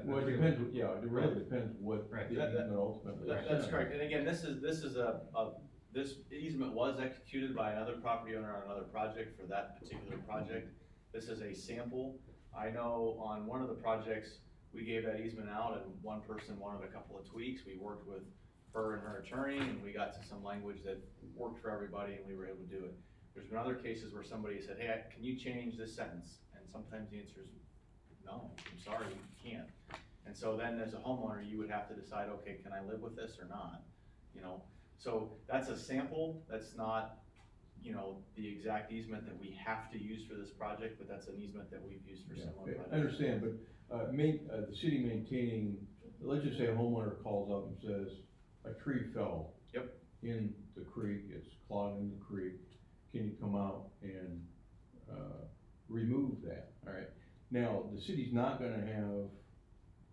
Well, it depends, yeah, it really depends what Right. the That- easement ultimately. That's says. correct, and again, this is this easement was executed by another property owner on another project for that particular project. This is a sample. I know on one of the projects, we gave that easement out and one person wanted a couple of tweaks. We worked with her and her attorney and we got to some language that worked for everybody and we were able to do it. There's been other cases where somebody said, hey, can you change this sentence? And sometimes the answer is, no, I'm sorry, you can't. And so then as a homeowner, you would have to decide, okay, can I live with this or not? You know, so that's a sample, that's not, you know, the exact easement that we have to use for this project, but that's an easement that we've used for Yeah, similar projects. I understand, but, the city maintaining, let's just say a homeowner calls up and says, a tree fell. Yep. In the creek, it's clogging the creek, can you come out and, remove that, alright? Now, the city's not gonna have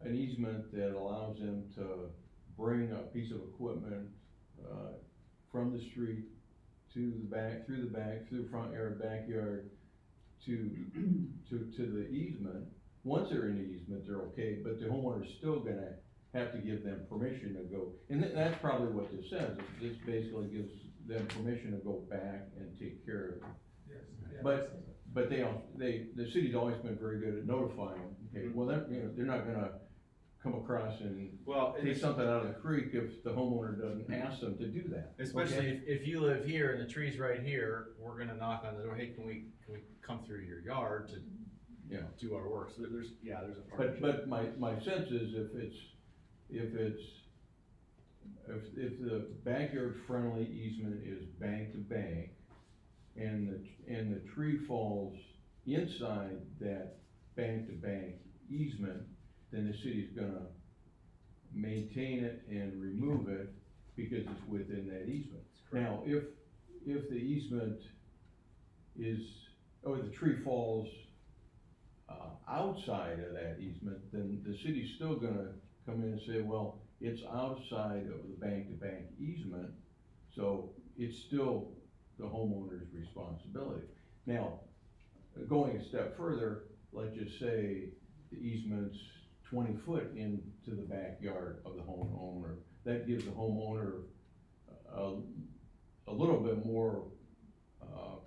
an easement that allows them to bring a piece of equipment, from the street to the back, through the front yard, backyard, to the easement. Once they're in the easement, they're okay, but the homeowner's still gonna have to give them permission to go, and that's probably what this says, this basically gives them permission to go back and take care of it. Yes. Yeah, But the city's always been very good at notifying them, okay, well, they're not gonna come across and Well, take something out of the creek if the homeowner doesn't ask them to do that. especially okay? if you live here and the tree's right here, we're gonna knock on the door, hey, can we come through your yard to Yeah. do our work? So there's a part. But my sense is if the backyard friendly easement is bank to bank, and the tree falls inside that bank to bank easement, then the city's gonna maintain it and remove it because it's within that easement. Now, if the easement or the tree falls, outside of that easement, then the city's still gonna come in and say, well, it's outside of the bank-to-bank easement, so it's still the homeowner's responsibility. Now, going a step further, let's just say the easement's 20 foot into the backyard of the homeowner. That gives the homeowner a little bit more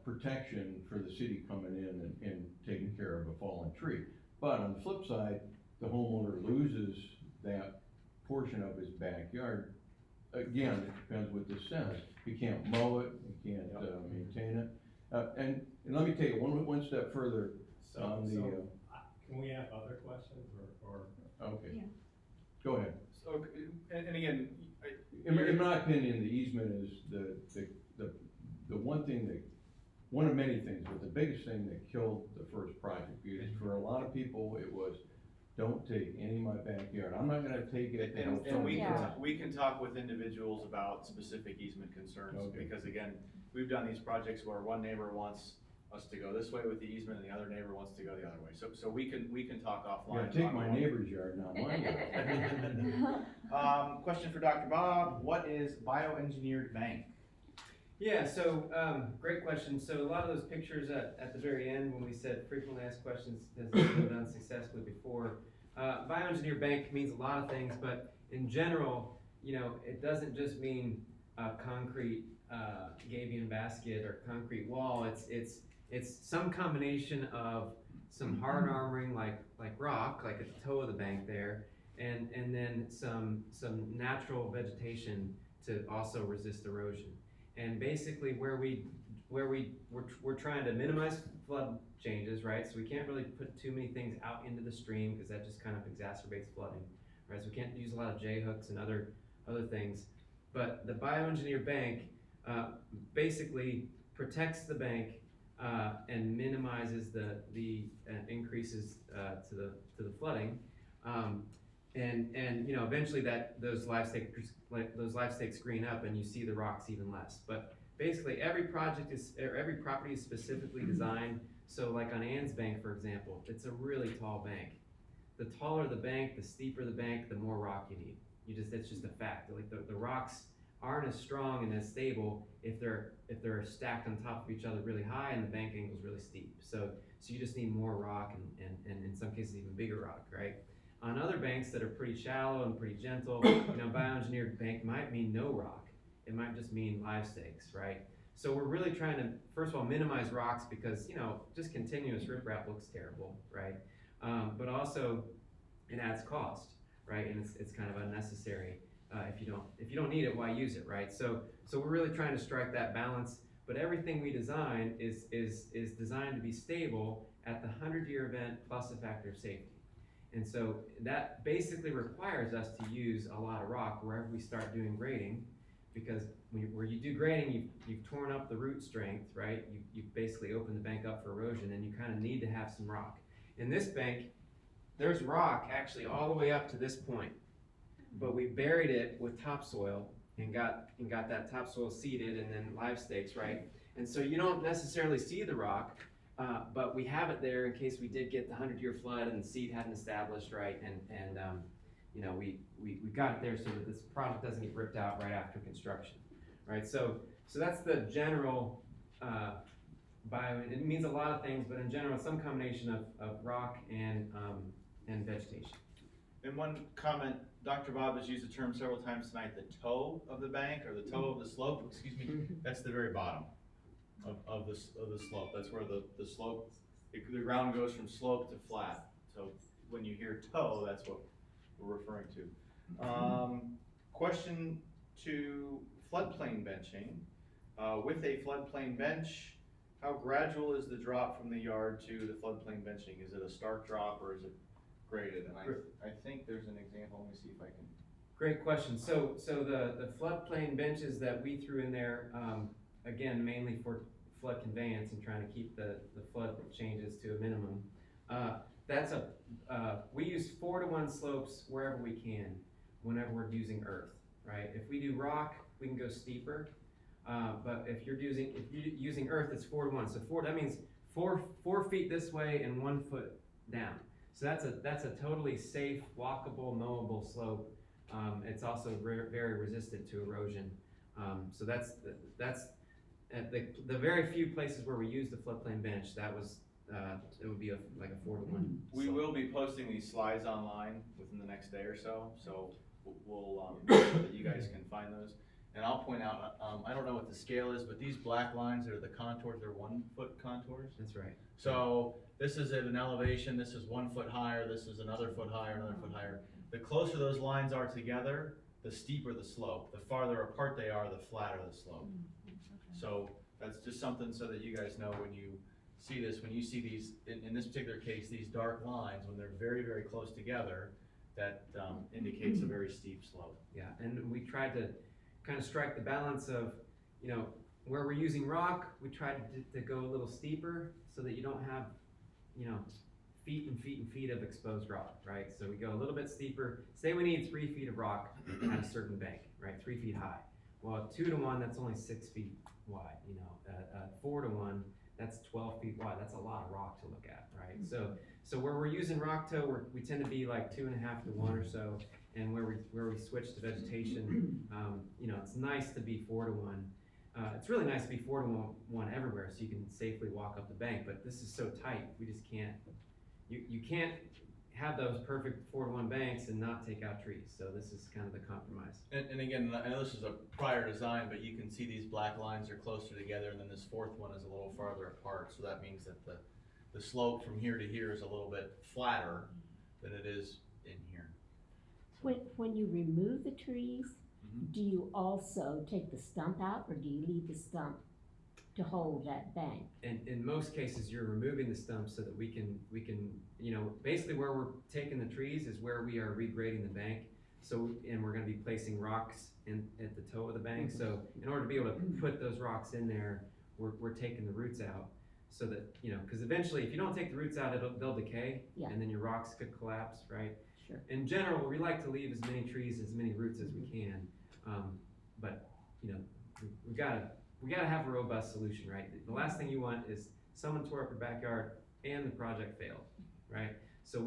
protection for the city coming in and taking care of a fallen tree. But on the flip side, the homeowner loses that portion of his backyard again, it depends what this says. You can't mow it, you can't, maintain it. And let me take it one step further on the, Can we have other questions or? okay. Yeah. Go ahead. So, and again, In my opinion, the easement is the one thing that, one of many things, but the biggest thing that killed the first project, because for a lot of people, it was, don't take any of my backyard, I'm not gonna take it. and Yeah. we can talk with individuals about specific easement concerns, Okay. because again, we've done these projects where one neighbor wants us to go this way with the easement and the other neighbor wants to go the other way, so we can talk Yeah, offline. take my neighbor's yard, not my yard. Question for Dr. Bob, what is bioengineered bank? Yeah, so, great question. So a lot of those pictures at the very end, when we said frequently asked questions has been done successfully before. Bioengineered bank means a lot of things, but in general, it doesn't just mean a concrete, gabion basket or concrete wall. It's some combination of some hard armoring like rock, like at the toe of the bank there, and then some natural vegetation to also resist erosion. And basically we're trying to minimize flood changes, right? So we can't really put too many things out into the stream because that just kind of exacerbates flooding, right? So we can't use a lot of J-hooks and other things. But the bioengineered bank basically protects the bank and minimizes the increases to the flooding. And eventually those live stakes green up and you see the rocks even less. But basically every property is specifically designed. So like on Ann's bank, for example, it's a really tall bank. The taller the bank, the steeper the bank, the more rock you need. It's just a fact. Like the rocks aren't as strong and as stable if they're stacked on top of each other really high and the bank angle is really steep. So you just need more rock and in some cases even bigger rock, right? On other banks that are pretty shallow and pretty gentle, bioengineered bank might mean no rock. It might just mean live stakes, right? So we're really trying to, first of all, minimize rocks because, just continuous riprap looks terrible, right? But also it adds cost, right? And it's kind of unnecessary. If you don't need it, why use it, right? So we're really trying to strike that balance. But everything we design is designed to be stable at the 100-year event plus a factor of safety. And so that basically requires us to use a lot of rock wherever we start doing grading, because where you do grading, you've torn up the root strength, right? You've basically opened the bank up for erosion, and you kind of need to have some rock. In this bank, there's rock actually all the way up to this point, but we buried it with topsoil and got that topsoil seeded and then live stakes, right? And so you don't necessarily see the rock, but we have it there in case we did get the 100-year flood and the seed hadn't established, right? And we got it there so that this product doesn't get ripped out right after construction, right? So that's the general it means a lot of things, but in general, some combination of rock and vegetation. And one comment, Dr. Bob has used the term several times tonight, the toe of the bank or the toe of the slope, excuse me, that's the very bottom of the slope. That's where the slope, the ground goes from slope to flat. So when you hear toe, that's what we're referring to. Question to floodplain benching. With a floodplain bench, how gradual is the drop from the yard to the floodplain benching? Is it a stark drop or is it graded? And I think there's an example. Let me see if I can. Great question. So the floodplain benches that we threw in there, again, mainly for flood conveyance and trying to keep the flood changes to a minimum. We use 4-to-1 slopes wherever we can, whenever we're using earth, right? If we do rock, we can go steeper. But if you're using earth, it's 4-to-1. So that means 4 feet this way and 1 foot down. So that's a totally safe, walkable, mowable slope. It's also very resistant to erosion. So that's at the very few places where we use the floodplain bench. It would be like a 4-to-1. We will be posting these slides online within the next day or so. So we'll make sure that you guys can find those. And I'll point out, I don't know what the scale is, but these black lines that are the contours, they're 1-foot contours. That's right. So this is at an elevation, this is 1 foot higher, this is another foot higher, another foot higher. The closer those lines are together, the steeper the slope. The farther apart they are, the flatter the slope. So that's just something so that you guys know when you see this, when you see these, in this particular case, these dark lines, when they're very, very close together, that indicates a very steep slope. Yeah, and we tried to kind of strike the balance of, you know, where we're using rock, we tried to go a little steeper so that you don't have, you know, feet and feet and feet of exposed rock, right? So we go a little bit steeper. Say we need 3 feet of rock at a certain bank, right? 3 feet high. Well, 2 to 1, that's only 6 feet wide, you know. 4 to 1, that's 12 feet wide. That's a lot of rock to look at, right? So where we're using rock toe, we tend to be like 2.5 to 1 or so. And where we switch to vegetation, you know, it's nice to be 4 to 1. It's really nice to be 4 to 1 everywhere, so you can safely walk up the bank. But this is so tight, we just can't. You can't have those perfect 4 to 1 banks and not take out trees. So this is kind of the compromise. And again, I know this is a prior design, but you can see these black lines are closer together, and then this fourth one is a little farther apart. So that means that the slope from here to here is a little bit flatter than it is in here. When you remove the trees, Mhm. do you also take the stump out, or do you leave the stump to hold that bank? And in most cases, you're removing the stumps so that we can, you know, basically where we're taking the trees is where we are regrading the bank. So, and we're gonna be placing rocks at the toe of the bank. So in order to be able to put those rocks in there, we're taking the roots out so that, you know, because eventually if you don't take the roots out, they'll decay. Yeah. And then your rocks could collapse, right? Sure. In general, we like to leave as many trees, as many roots as we can. But, you know, we gotta have a robust solution, right? The last thing you want is someone tore up your backyard and the project failed, right? So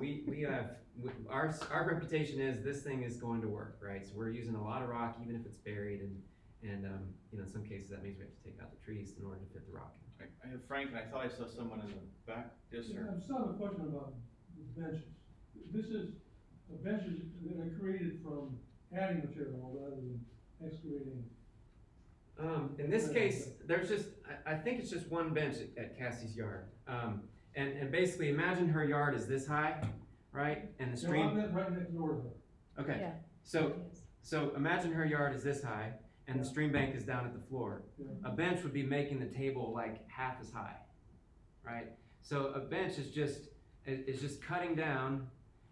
our reputation is this thing is going to work, right? So we're using a lot of rock, even if it's buried, and you know, in some cases that means we have to take out the trees in order to fit the rock in. I have Frank, and I thought I saw someone in the back. Yes, sir. I just have a question about the benches. This is, the benches that are created from adding material rather than excavating. In this case, there's just, I think it's just one bench at Cassie's yard. And basically imagine her yard is this high, right? And the No, stream. I meant right next door to her. Okay, Yeah. so imagine her yard is this high and the stream bank is down at the floor. Yeah. A bench would be making the table like half as high, right? So a bench is just cutting down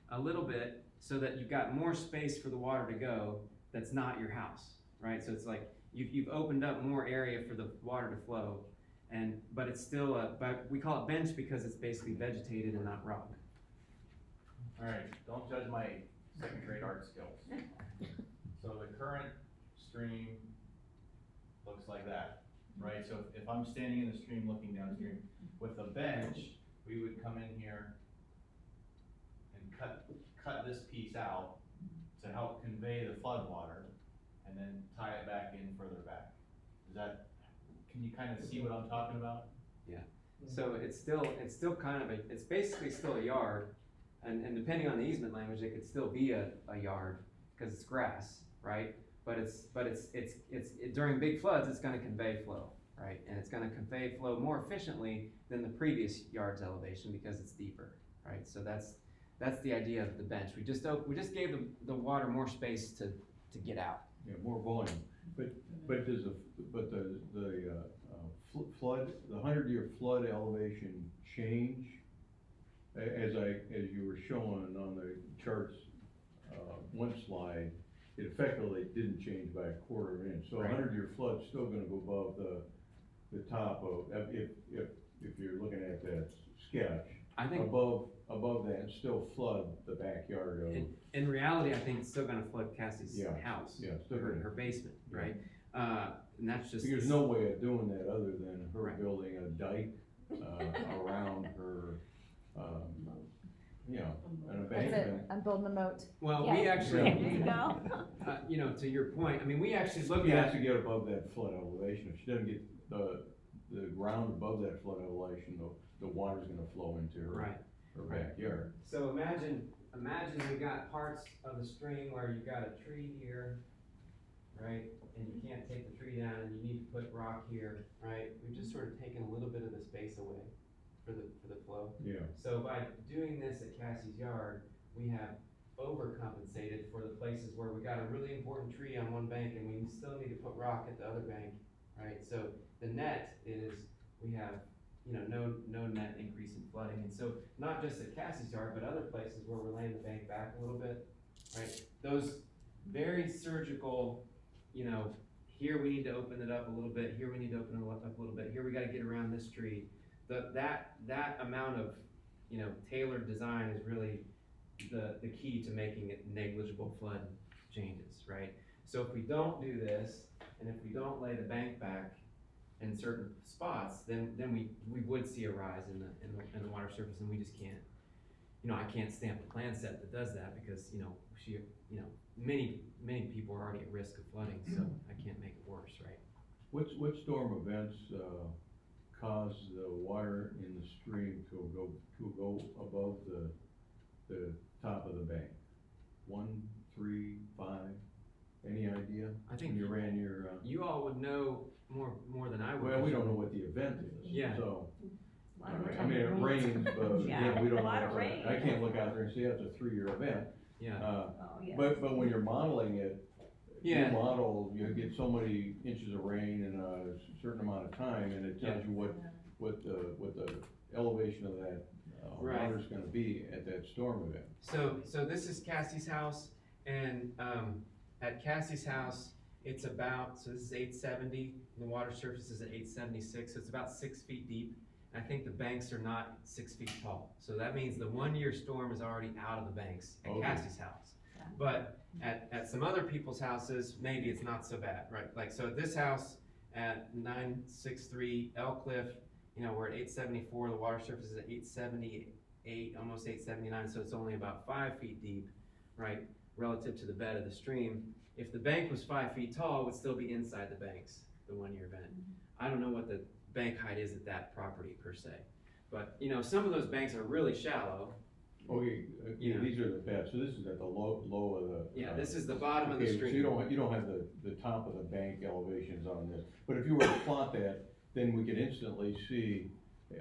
a little bit so that you've got more space for the water to go that's not your house, right? So it's like you've opened up more area for the water to flow, but it's still but we call it bench because it's basically vegetated and not rock. All right, don't judge my second grade art skills. So the current stream looks like that, right? So if I'm standing in the stream looking downstream, with a bench, we would come in here and cut this piece out to help convey the flood water, and then tie it back in further back. Can you kind of see what I'm talking about? So it's still kind of it's basically still a yard, and depending on the easement language, it could still be a yard because it's grass, right? But it's during big floods, it's going to convey flow, right? And it's going to convey flow more efficiently than the previous yard's elevation because it's deeper, right? So that's the idea of the bench. We just gave the water more space to get out. Yeah, more volume, but the flood, the 100-year flood elevation change, as you were showing on the charts, one slide, it effectively didn't change by a quarter of an inch. So Right. 100-year flood's still gonna go above the top of, if you're looking at that sketch, I think above that and still flood the backyard of. in reality, I think it's still going to flood Cassie's Yeah, house, yeah, still her gonna. basement, Yeah. right? And that's just There's no way of doing that other than her Right. building a dike, around her, you know, an That's it, embankment. I'm building a moat. Well, Yeah. we actually, There you go. you know, to your point, I mean, we actually looked She has at, to get above that flood elevation. If she doesn't get the ground above that flood elevation, the water's gonna flow into her, right. her backyard. So imagine we got parts of the stream where you've got a tree here, right? And you can't take the tree down and you need to put rock here, right? We've just sort of taken a little bit of the space away for the flow. Yeah, So by doing this at Cassie's yard, we have overcompensated for the places where we got a really important tree on one bank and we still need to put rock at the other bank, right? So the net is, we have, you know, no net increase in flooding. And so not just at Cassie's Yard, but other places where we're laying the bank back a little bit, right? Those very surgical, you know, here we need to open it up a little bit, here we need to open it up a little bit, here we gotta get around this tree. That amount of, you know, tailored design is really the key to making it negligible flood changes, right? So if we don't do this, and if we don't lay the bank back in certain spots, then we would see a rise in the water surface, and we just can't. You know, I can't stamp a plan set that does that because, you know, many people are already at risk of flooding, so I can't make it worse, right? What storm events, cause the water in the stream to go above the top of the bank? 1, 3, 5, any idea? I think When you ran your, you all would know more than I would. well, we don't know what the event is, Yeah. so. A lot of I mean, it rains, but Yeah, again, we don't a lot know. of rain. I can't look out there and say it's a 3-year event. Yeah, Oh, yeah. But when you're modeling it, Yeah. you model, you get so many inches of rain in a certain amount of time, and it tells you what the elevation of that Right. water's gonna be at that storm event. so this is Cassie's house, and, at Cassie's house, it's about, so this is 870, and the water surface is at 876, so it's about 6 feet deep. I think the banks are not 6 feet tall, so that means the 1-year storm is already out of the banks at Okay. Cassie's house. But at some other people's houses, maybe it's not so bad, right? Like, so at this house at 963 Elk Cliff, you know, we're at 874, the water surface is at 878, almost 879, so it's only about 5 feet deep, right? Relative to the bed of the stream. If the bank was 5 feet tall, it would still be inside the banks, the 1-year event. I don't know what the bank height is at that property per se. But, you know, some of those banks are really shallow. Okay, Yeah. these are the beds, so this is at the low of the. Yeah, this is the bottom of the Okay, stream. so you don't have the top of the bank elevations on this, but if you were to plot that, then we could instantly see,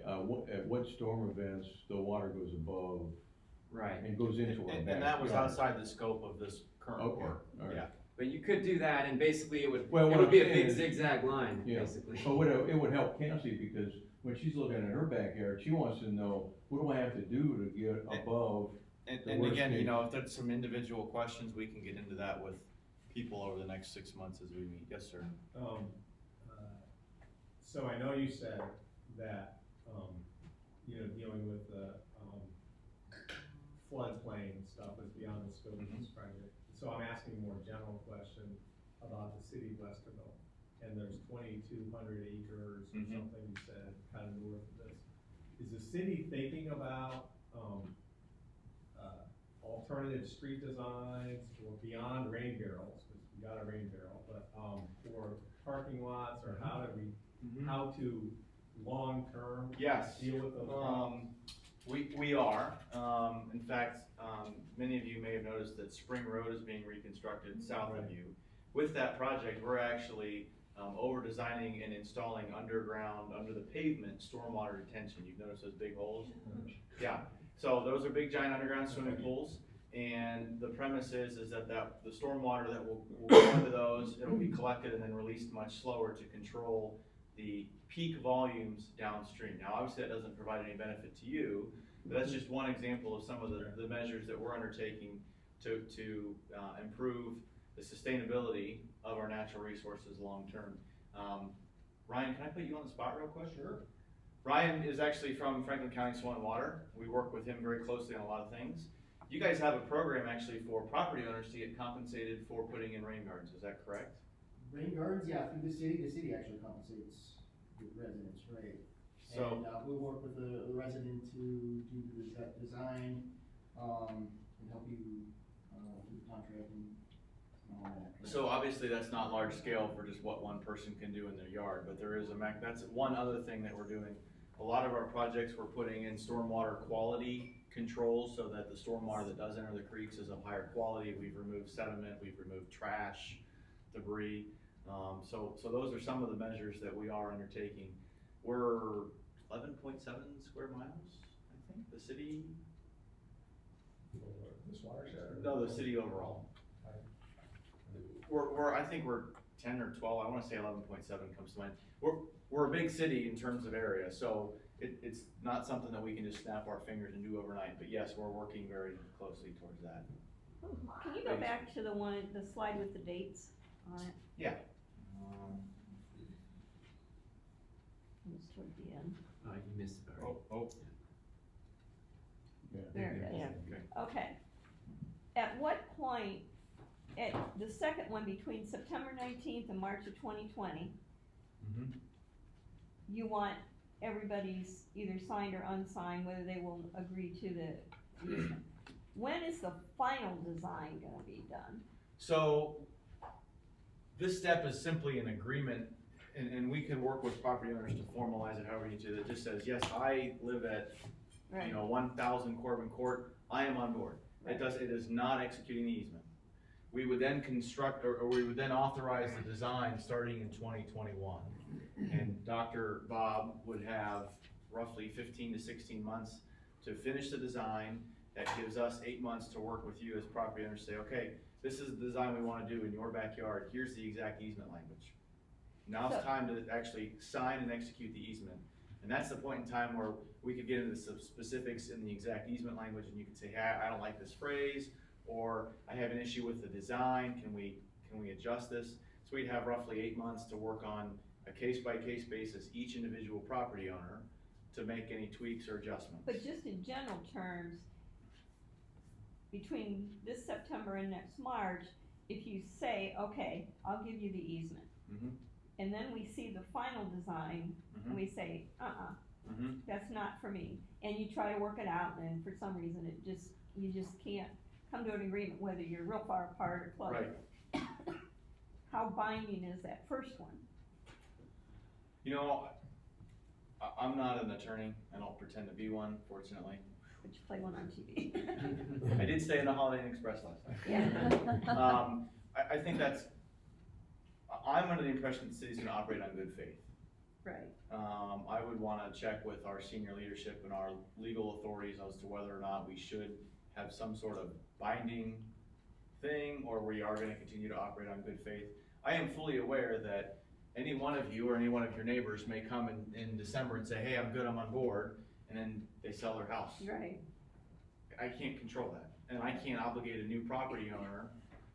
at what storm events the water goes above Right. and goes into our And that was backyard. outside the scope of this current Okay, work, all right. yeah. But you could do that, and basically it would, Well, it what would I'm be a saying big is- zigzag line, Yeah. basically. But it would help Cassie, because when she's looking at her backyard, she wants to know, what do I have to do to get above? And The worst again, you case. know, if there's some individual questions, we can get into that with people over the next 6 months as we meet. Yes, sir. So I know you said that, you know, dealing with the, floodplain stuff is beyond the scope of this project. So I'm asking a more general question about the city of Westerville. And there's 2,200 acres or Mhm. something you said, kind of north of this. Is the city thinking about, alternative street designs or beyond rain barrels, because we got a rain barrel, but, for parking lots, or how to long-term Yes. deal with those problems? We are. In fact, many of you may have noticed that Spring Road is being reconstructed south of you. With that project, we're actually over-designing and installing underground, under the pavement, stormwater retention. You've noticed those big holes? Yeah. So those are big giant underground swimming pools. And the premise is that the stormwater that will go into those, it'll be collected and then released much slower to control the peak volumes downstream. Now, obviously, that doesn't provide any benefit to you, but that's just one example of some of the measures that we're undertaking to improve the sustainability of our natural resources long-term. Ryan, can I put you on the spot real quick? Sure. Ryan is actually from Franklin County Soil and Water. We work with him very closely on a lot of things. You guys have a program actually for property owners to get compensated for putting in rain gardens, is that correct? Rain gardens, yeah, through the city actually compensates the residents, right? So, And, we'll work with the resident to do the design, and help you, do the contracting and all that. so obviously that's not large scale for just what one person can do in their yard, but there is that's one other thing that we're doing. A lot of our projects, we're putting in stormwater quality controls so that the stormwater that does enter the creeks is of higher quality. We've removed sediment, we've removed trash, debris. So those are some of the measures that we are undertaking. We're 11.7 square miles, I think, the city. This watershed? No, the city overall. I think we're 10 or 12, I wanna say 11.7 comes to mind. We're a big city in terms of area, so it's not something that we can just snap our fingers and do overnight, but yes, we're working very closely towards that. Can you go back to the slide with the dates on it? Yeah. It was toward the end. You missed it already. Yeah. There it is. Okay. Okay. At what point, at the second one between September 19th and March of 2020, you want everybody's either signed or unsigned, whether they will agree to the easement. When is the final design gonna be done? So, this step is simply an agreement, and we can work with property owners to formalize it however we need to, that just says, yes, I live at, Right. 1000 Corbin Court, I am on board. Right. It is not executing the easement. We would then construct, or we would then authorize the design starting in 2021. And Dr. Bob would have roughly 15 to 16 months to finish the design. That gives us 8 months to work with you as property owners, say, okay, this is the design we wanna do in your backyard, here's the exact easement language. Now it's time to actually sign and execute the easement. And that's the point in time where we could get into the specifics in the exact easement language, and you could say, hey, I don't like this phrase, or I have an issue with the design, can we adjust this? So we'd have roughly 8 months to work on a case-by-case basis, each individual property owner, to make any tweaks or adjustments. But just in general terms, between this September and next March, if you say, okay, I'll give you the easement, and then we see the final design, and we say, that's not for me, and you try to work it out, and for some reason you just can't come to an agreement whether you're real far apart or close. Right. How binding is that first one? I'm not an attorney, I don't pretend to be one, fortunately. But you play one on TV. I did stay in the Holiday Inn Express last night. Yeah. I think I'm under the impression the city's gonna operate on good faith. Right. I would wanna check with our senior leadership and our legal authorities as to whether or not we should have some sort of binding thing, or we are gonna continue to operate on good faith. I am fully aware that any one of you or any one of your neighbors may come in December and say, hey, I'm good, I'm on board, and then they sell their house. Right. I can't control that, and I can't obligate a new property owner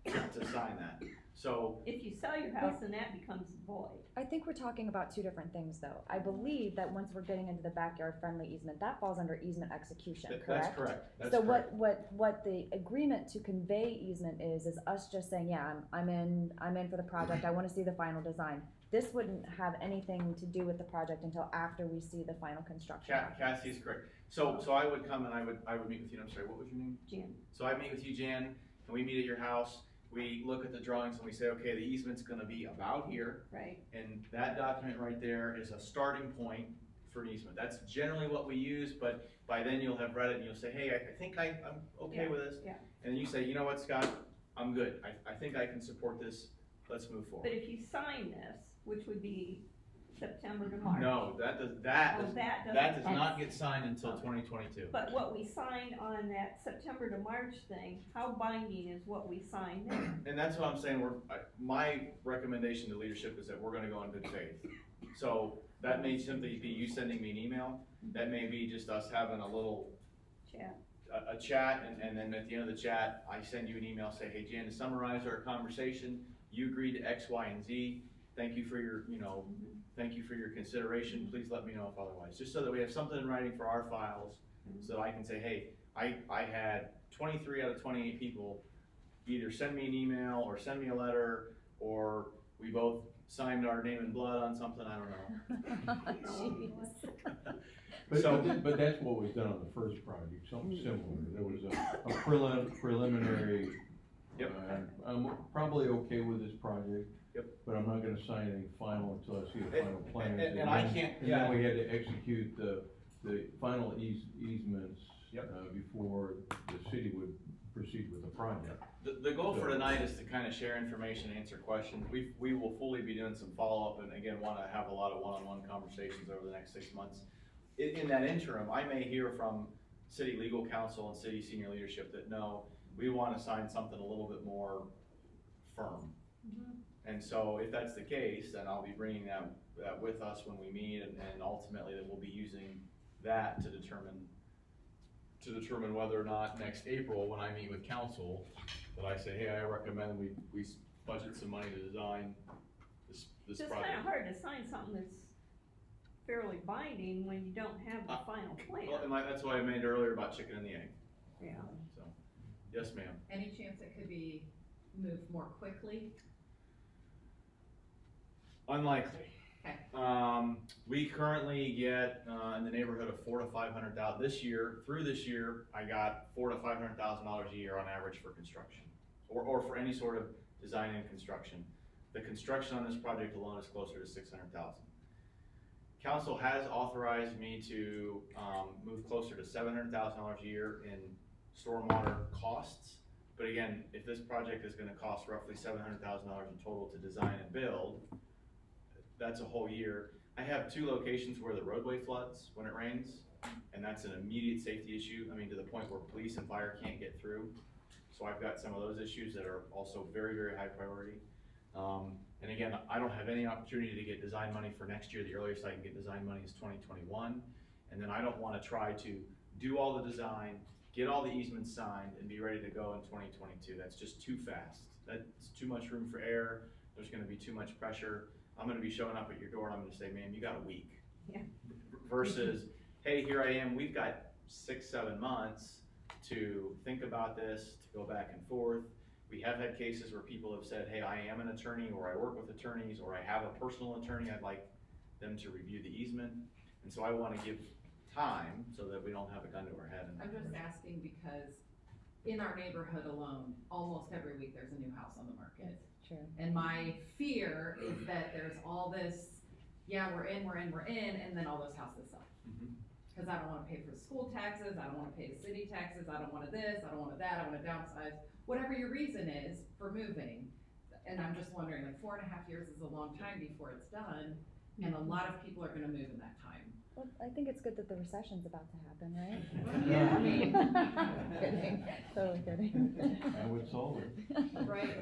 to sign that. So, If you sell your house, then that becomes void. I think we're talking about two different things, though. I believe that once we're getting into the backyard friendly easement, that falls under easement execution, correct? that's correct, that's So correct. what the agreement to convey easement is us just saying, yeah, I'm in for the project, I wanna see the final design. This wouldn't have anything to do with the project until after we see the final construction. Cassie is correct. So I would come and I would meet with you, I'm sorry, what was your name? Jan. So I meet with you, Jan, and we meet at your house, we look at the drawings and we say, okay, the easement's gonna be about here, Right. and that document right there is a starting point for an easement. That's generally what we use, but by then you'll have read it and you'll say, hey, I think I'm okay with this. Yeah. And you say, you know what, Scott, I'm good, I think I can support this, let's move forward. But if you sign this, which would be September to March. No, that does not get signed until 2022. But what we signed on that September to March thing, how binding is what we signed there? And that's what I'm saying, my recommendation to leadership is that we're gonna go in good faith. So that may simply be you sending me an email, that may be just us having a little Chat. a chat, and then at the end of the chat, I send you an email, say, hey, Jan, to summarize our conversation, you agreed to X, Y, and Z, thank you for your, thank you for your consideration, please let me know if otherwise, just so that we have something in writing for our files, so that I can say, hey, I had 23 out of 28 people either send me an email, or send me a letter, or we both signed our name in blood on something, I don't know. But that's what was done on the first project, something similar. There was a preliminary. Yep. I'm probably okay with this project. Yep. But I'm not gonna sign anything final until I see the final plans. And I can't, And then we had to execute the final easements. Yep. Before the city would proceed with the project. The goal for tonight is to kind of share information, answer questions. We will fully be doing some follow-up, and again, want to have a lot of one-on-one conversations over the next 6 months. In that interim, I may hear from city legal counsel and city senior leadership that no, we wanna sign something a little bit more firm. And so if that's the case, then I'll be bringing that with us when we meet, and ultimately that we'll be using that to determine whether or not next April, when I meet with council, that I say, hey, I recommend we budget some money to design this It's project. kinda hard to sign something that's fairly binding when you don't have the final plan. Well, that's why I made earlier about chicken and the egg, Yeah. so, yes, ma'am. Any chance it could be moved more quickly? Unlikely. Okay. We currently get, in the neighborhood of $400,000 to $500,000, through this year, I got $400,000 to $500,000 a year on average for construction, or for any sort of design and construction. The construction on this project alone is closer to $600,000. Council has authorized me to, move closer to $700,000 a year in stormwater costs. But again, if this project is gonna cost roughly $700,000 in total to design and build, that's a whole year. I have 2 locations where the roadway floods when it rains, and that's an immediate safety issue. I mean, to the point where police and fire can't get through. So I've got some of those issues that are also very, very high priority. And again, I don't have any opportunity to get design money for next year. The earliest I can get design money is 2021. And then I don't wanna try to do all the design, get all the easements signed, and be ready to go in 2022. That's just too fast. That's too much room for error. There's gonna be too much pressure. I'm gonna be showing up at your door and I'm gonna say, ma'am, you got a week. Yeah. Versus, hey, here I am, we've got 6-7 months to think about this, to go back and forth. We have had cases where people have said, hey, I am an attorney, or I work with attorneys, or I have a personal attorney, I'd like them to review the easement. And so I wanna give time so that we don't have a gun to our head. I'm just asking because in our neighborhood alone, almost every week there's a new house on the market. True. And my fear is that there's all this, yeah, we're in, and then all those houses sell. Cause I don't wanna pay for the school taxes, I don't wanna pay the city taxes, I don't want this, I don't want that, I wanna downsize, whatever your reason is for moving. And I'm just wondering, like 4.5 years is a long time before it's done, and a lot of people are gonna move in that time. Well, I think it's good that the recession's about to happen, right? Yeah, I mean. Kidding, totally kidding. I would solve it. Right.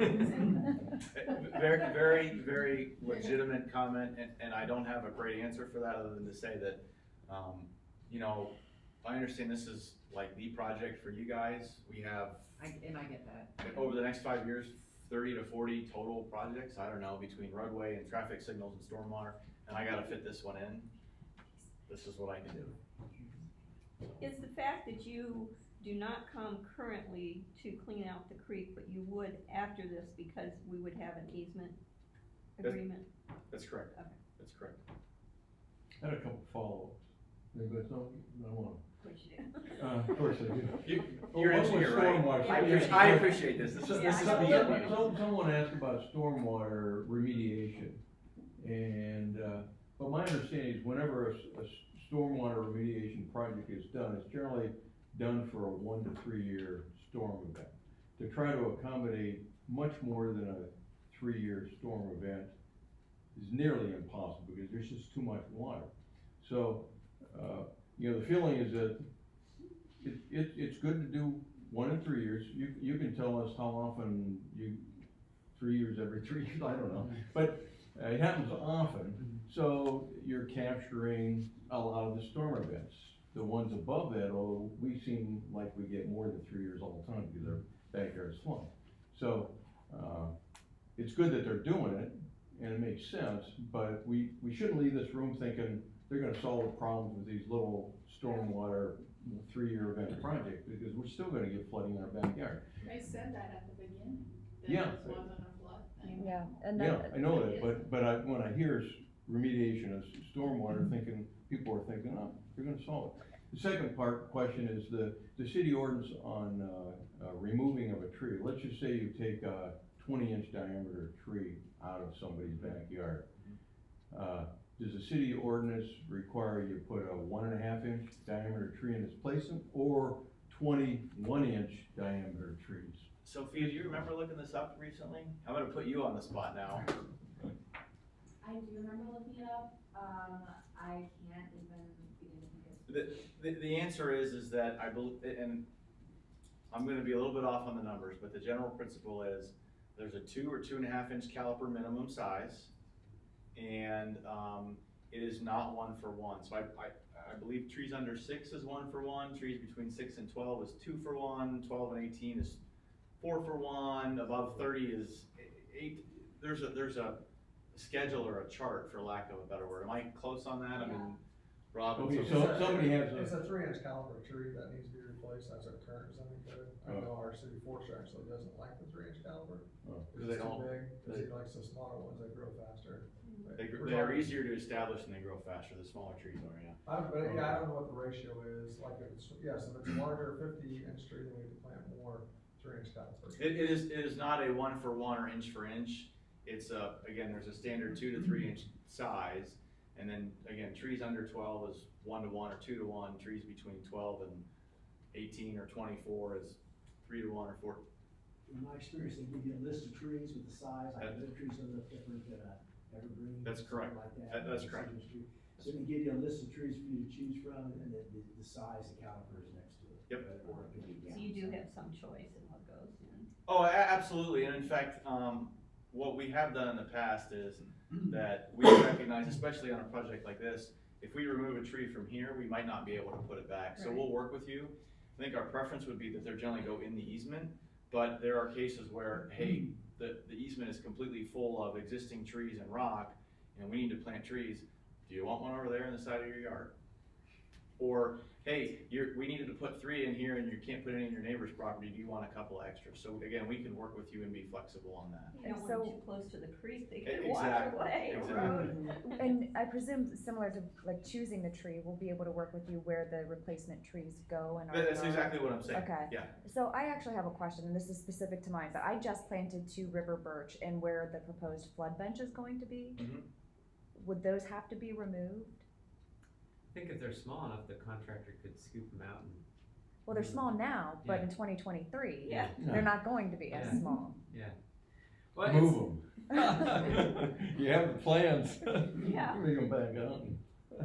Very, very, very legitimate comment, and I don't have a great answer for that other than to say that, you know, I understand this is like the project for you guys. We have, And I get that. over the next 5 years, 30 to 40 total projects, I don't know, between roadway and traffic signals and stormwater, and I gotta fit this one in. This is what I can do. Is the fact that you do not come currently to clean out the creek, but you would after this because we would have an easement agreement? That's correct. Okay. That's correct. I had a couple follow-ups. Anybody else? I want Which you- to. Of course I do. You're One was engineer, right? stormwater. I appreciate this. This is me. Someone asked about stormwater remediation, and, but my understanding is whenever a stormwater remediation project is done, it's generally done for a 1 to 3 year storm event. To try to accommodate much more than a 3-year storm event is nearly impossible because there's just too much water. So, you know, the feeling is that it's good to do 1 in 3 years. You can tell us how often 3 years, every 3 years, I don't know. But it happens often, so you're capturing a lot of the storm events. The ones above that, although we seem like we get more than 3 years all the time because our backyard's flooded. So, it's good that they're doing it, and it makes sense, but we shouldn't leave this room thinking they're gonna solve the problems with these little stormwater 3-year event projects, because we're still gonna get flooding in our backyard. They said that at the beginning, that Yeah. this wasn't a flood thing. Yeah, and Yeah, then, I know that, but when I hear remediation of stormwater, people are thinking, oh, you're gonna solve it. The second question is the city ordinance on, removing of a tree. Let's just say you take a 20-inch diameter tree out of somebody's backyard. Does the city ordinance require you put a 1.5-inch diameter tree in its place, or 21-inch diameter trees? Sophia, do you remember looking this up recently? I'm gonna put you on the spot now. I do remember looking it up. I can't even begin to think of The answer is that I believe, and I'm gonna be a little bit off on the numbers, but the general principle is there's a 2 or 2.5 inch caliper minimum size, and it is not 1 for 1. So I believe trees under 6 is 1 for 1, trees between 6 and 12 is 2 for 1, 12 and 18 is 4 for 1, above 30 is 8. There's a schedule or a chart, for lack of a better word. Am I close on that? I mean, Rob. Okay, so somebody has It's a, a 3-inch caliber tree that needs to be replaced, that's our current zoning code. I know our city forester actually doesn't like the 3-inch caliber. Because It's they too don't- big, because he likes the smaller ones, they grow faster. They are easier to establish and they grow faster, the smaller trees are, yeah. I don't know what the ratio is, like if it's, yes, if it's larger 50-inch tree, then we have to plant more 3-inch caliber. It is not a 1 for 1 or inch for inch. It's again, there's a standard 2 to 3 inch size. And then again, trees under 12 is 1 to 1 or 2 to 1. Trees between 12 and 18 or 24 is 3 to 1 or 4. In my experience, they give you a list of trees with the size, like other trees are a little different than evergreen. That's correct. Like that. That's correct. So they give you a list of trees for you to choose from, and the size, the caliper is next to it. Yep. Or it could be So down. you do have some choice in what goes in. Oh, absolutely. And in fact, what we have done in the past is that we recognize, especially on a project like this, if we remove a tree from here, we might not be able to put it back. So Right. we'll work with you. I think our preference would be that they generally go in the easement, but there are cases where, hey, the easement is completely full of existing trees and rock, and we need to plant trees. Do you want one over there in the side of your yard? Or, hey, we needed to put 3 in here and you can't put any in your neighbor's property, do you want a couple extras? So again, we can work with you and be flexible on that. You don't And want so- it too close to the creek, they can wash Exactly, away. exactly. And I presume similar to like choosing the tree, we'll be able to work with you where the replacement trees go and are. That's grown. exactly what I'm saying. Okay. Yeah. So I actually have a question, and this is specific to mine, but I just planted 2 river birch and where the proposed flood bench is going to be. Mm-hmm. Would those have to be removed? I think if they're small enough, the contractor could scoop them out and. Well, they're small now, but Yeah. in 2023, Yeah. they're not going to be as Yeah. small. Well, move them. You have the plans. Yeah. Bring them back on.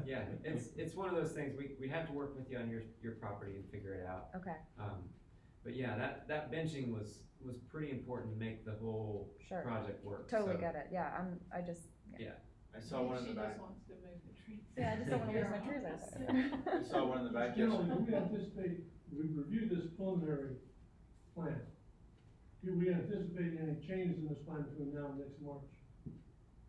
Yeah, it's one of those things, we have to work with you on your property and figure it out. Okay, But yeah, that benching was pretty important to make the whole sure. project work. Totally so- get it. Yeah, I just. I saw one in the back. She just wants to move the trees. Yeah, I just don't want to lose my trees out there. I saw one in the back. Yes. Generally, do we anticipate, we reviewed this preliminary plan. Do we anticipate any changes in this plan between now and next March?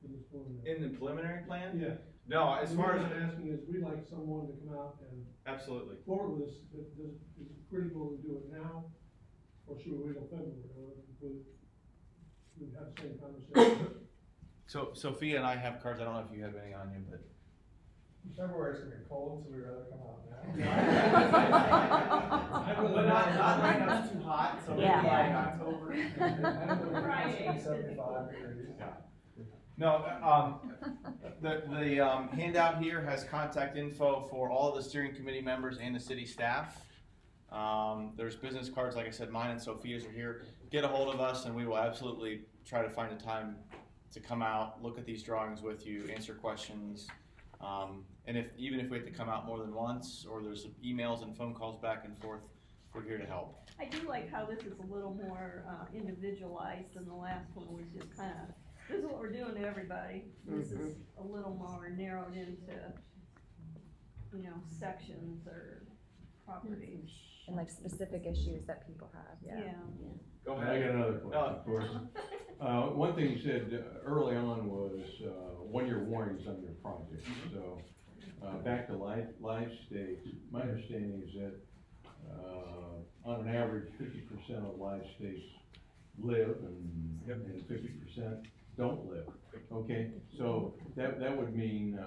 In this preliminary? In the preliminary plan? Yeah. No, as The far reason as, I'm asking is, we'd like someone to come out and absolutely. forward with this, but is it critical to do it now? Or should we wait till February, or we have the same conversation? So Sophia and I have cards, I don't know if you have any on you, but. February's gonna be cold, so we'd rather come out now. But not right now, it's too hot, so maybe Yeah. like October. Friday. 75 degrees. No, the handout here has contact info for all of the steering committee members and the city staff. There's business cards, like I said, mine and Sophia's are here. Get a hold of us and we will absolutely try to find a time to come out, look at these drawings with you, answer questions. And even if we have to come out more than once, or there's emails and phone calls back and forth, we're here to help. I do like how this is a little more individualized than the last one was just kind of, this is what we're doing to everybody. This is a little more narrowed into, sections or properties. And like specific issues that people have, yeah. Go I got another question, of course. One thing you said early on was 1-year warranties on your project. So back to life stage, my understanding is that on an average, 50% of live states live and 50% don't live. Okay, so that would mean,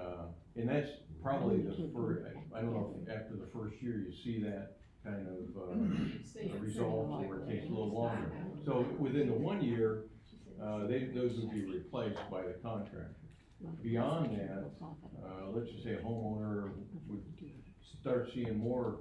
and that's probably the first, I don't know if after the first year you see that kind of results, or it takes a little longer. So within the 1 year, those would be replaced by the contractor. Beyond that, let's just say a homeowner would start seeing more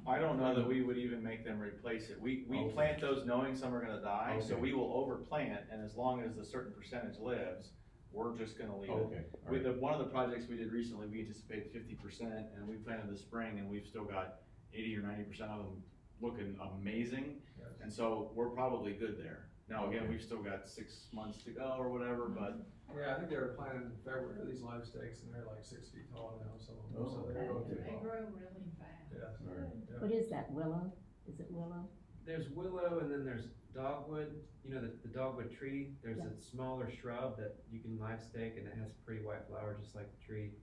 I don't know that we would even make them replace it. We plant those knowing some are gonna die, so Okay. we will overplant, and as long as a certain percentage lives, we're just gonna leave Oh, it. okay, all With right. one of the projects we did recently, we anticipated 50%, and we planted this spring, and we've still got 80 or 90% of them looking amazing, Yes. and so we're probably good there. Now, again, Okay. we've still got 6 months to go or whatever, but Yeah, I think they were planting in February, these live stakes, and they're like 6 feet tall now, some of them, Oh, so they're going too They tall. grow really fast. Yes. All right. Yeah. What is that, willow? Is it willow? There's willow and then there's dogwood, you know, the dogwood tree, there's Yeah. a smaller shrub that you can live stake and it has pretty white flowers just like the tree.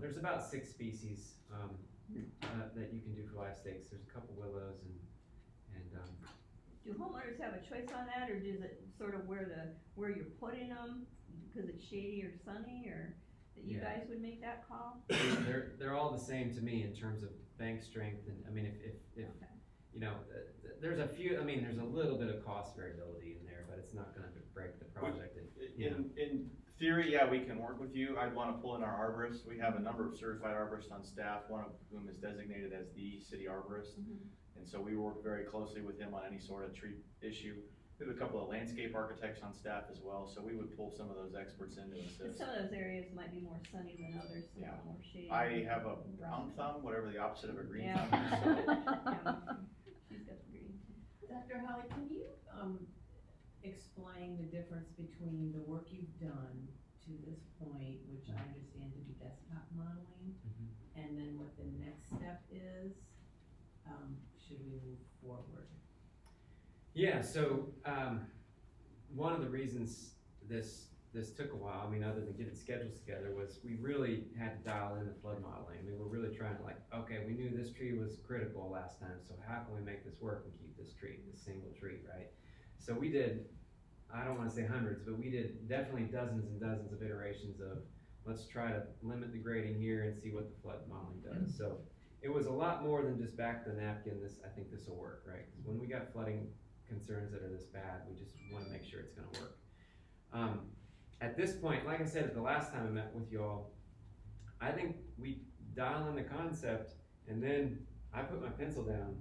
There's about 6 species, that you can do for live stakes, there's a couple willows and, Do homeowners have a choice on that, or does it sort of where you're putting them, because it's shady or sunny, or that you Yeah. guys would make that call? they're all the same to me in terms of bank strength and, I mean, if, Okay. you know, there's a few, I mean, there's a little bit of cost variability in there, but it's not gonna break the project. in theory, yeah, we can work with you. I'd wanna pull in our arborists. We have a number of certified arborists on staff, one of whom is designated as the city arborist. And so we work very closely with him on any sort of tree issue. We have a couple of landscape architects on staff as well, so we would pull some of those experts in to But assist. some of those areas might be more sunny than others, some Yeah. more shady. I have a brown thumb, whatever the opposite of a green Yeah. thumb is, so. Yeah, she's got the green. Dr. Hawley, can you, explain the difference between the work you've done to this point, which I understand to be desktop modeling, and then what the next step is, should we move forward? Yeah, so, one of the reasons this took a while, I mean, other than getting schedules together, was we really had to dial in the flood modeling. I mean, we're really trying to like, okay, we knew this tree was critical last time, so how can we make this work and keep this tree, this single tree, right? So we did, I don't wanna say hundreds, but we did definitely dozens and dozens of iterations of, let's try to limit the grading here and see what the flood modeling does. So it was a lot more than just back to the napkin, I think this will work, right? Because when we got flooding concerns that are this bad, we just wanna make sure it's gonna work. At this point, like I said, the last time I met with you all, I think we dial in the concept and then I put my pencil down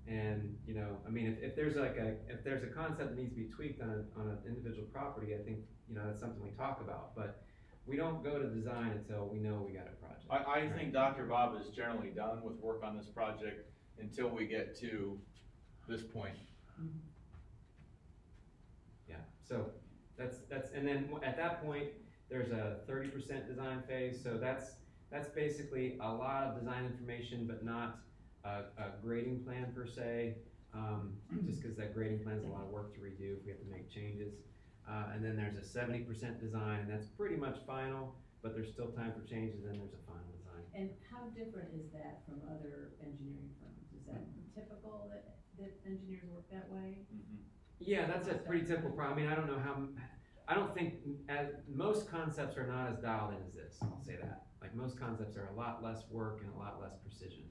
and, you know, I mean, if there's a concept that needs to be tweaked on an individual property, I think, you know, that's something we talk about, but we don't go to design until we know we got a project. I think Dr. Bob is generally done with work on this project until we get to this point. Yeah, so that's, and then at that point, there's a 30% design phase, so that's basically a lot of design information, but not a grading plan per se, just because that grading plan is a lot of work to redo if we have to make changes. And then there's a 70% design, and that's pretty much final, but there's still time for changes, and then there's a final design. And how different is that from other engineering firms? Is that typical that engineers work that way? Yeah, that's a pretty typical problem. I mean, I don't think, most concepts are not as dialed in as this, I'll say that. Like, most concepts are a lot less work and a lot less precision.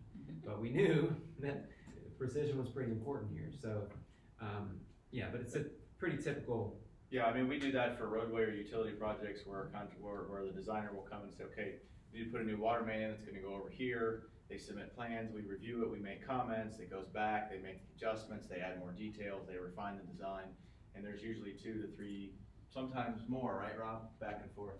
But we knew that precision was pretty important here, so, yeah, but it's a pretty typical. Yeah, I mean, we do that for roadway or utility projects where the designer will come and say, okay, we need to put a new water main in, it's gonna go over here. They submit plans, we review it, we make comments, it goes back, they make adjustments, they add more details, they refine the design. And there's usually 2 to 3, sometimes more, right, Rob? Back and forth.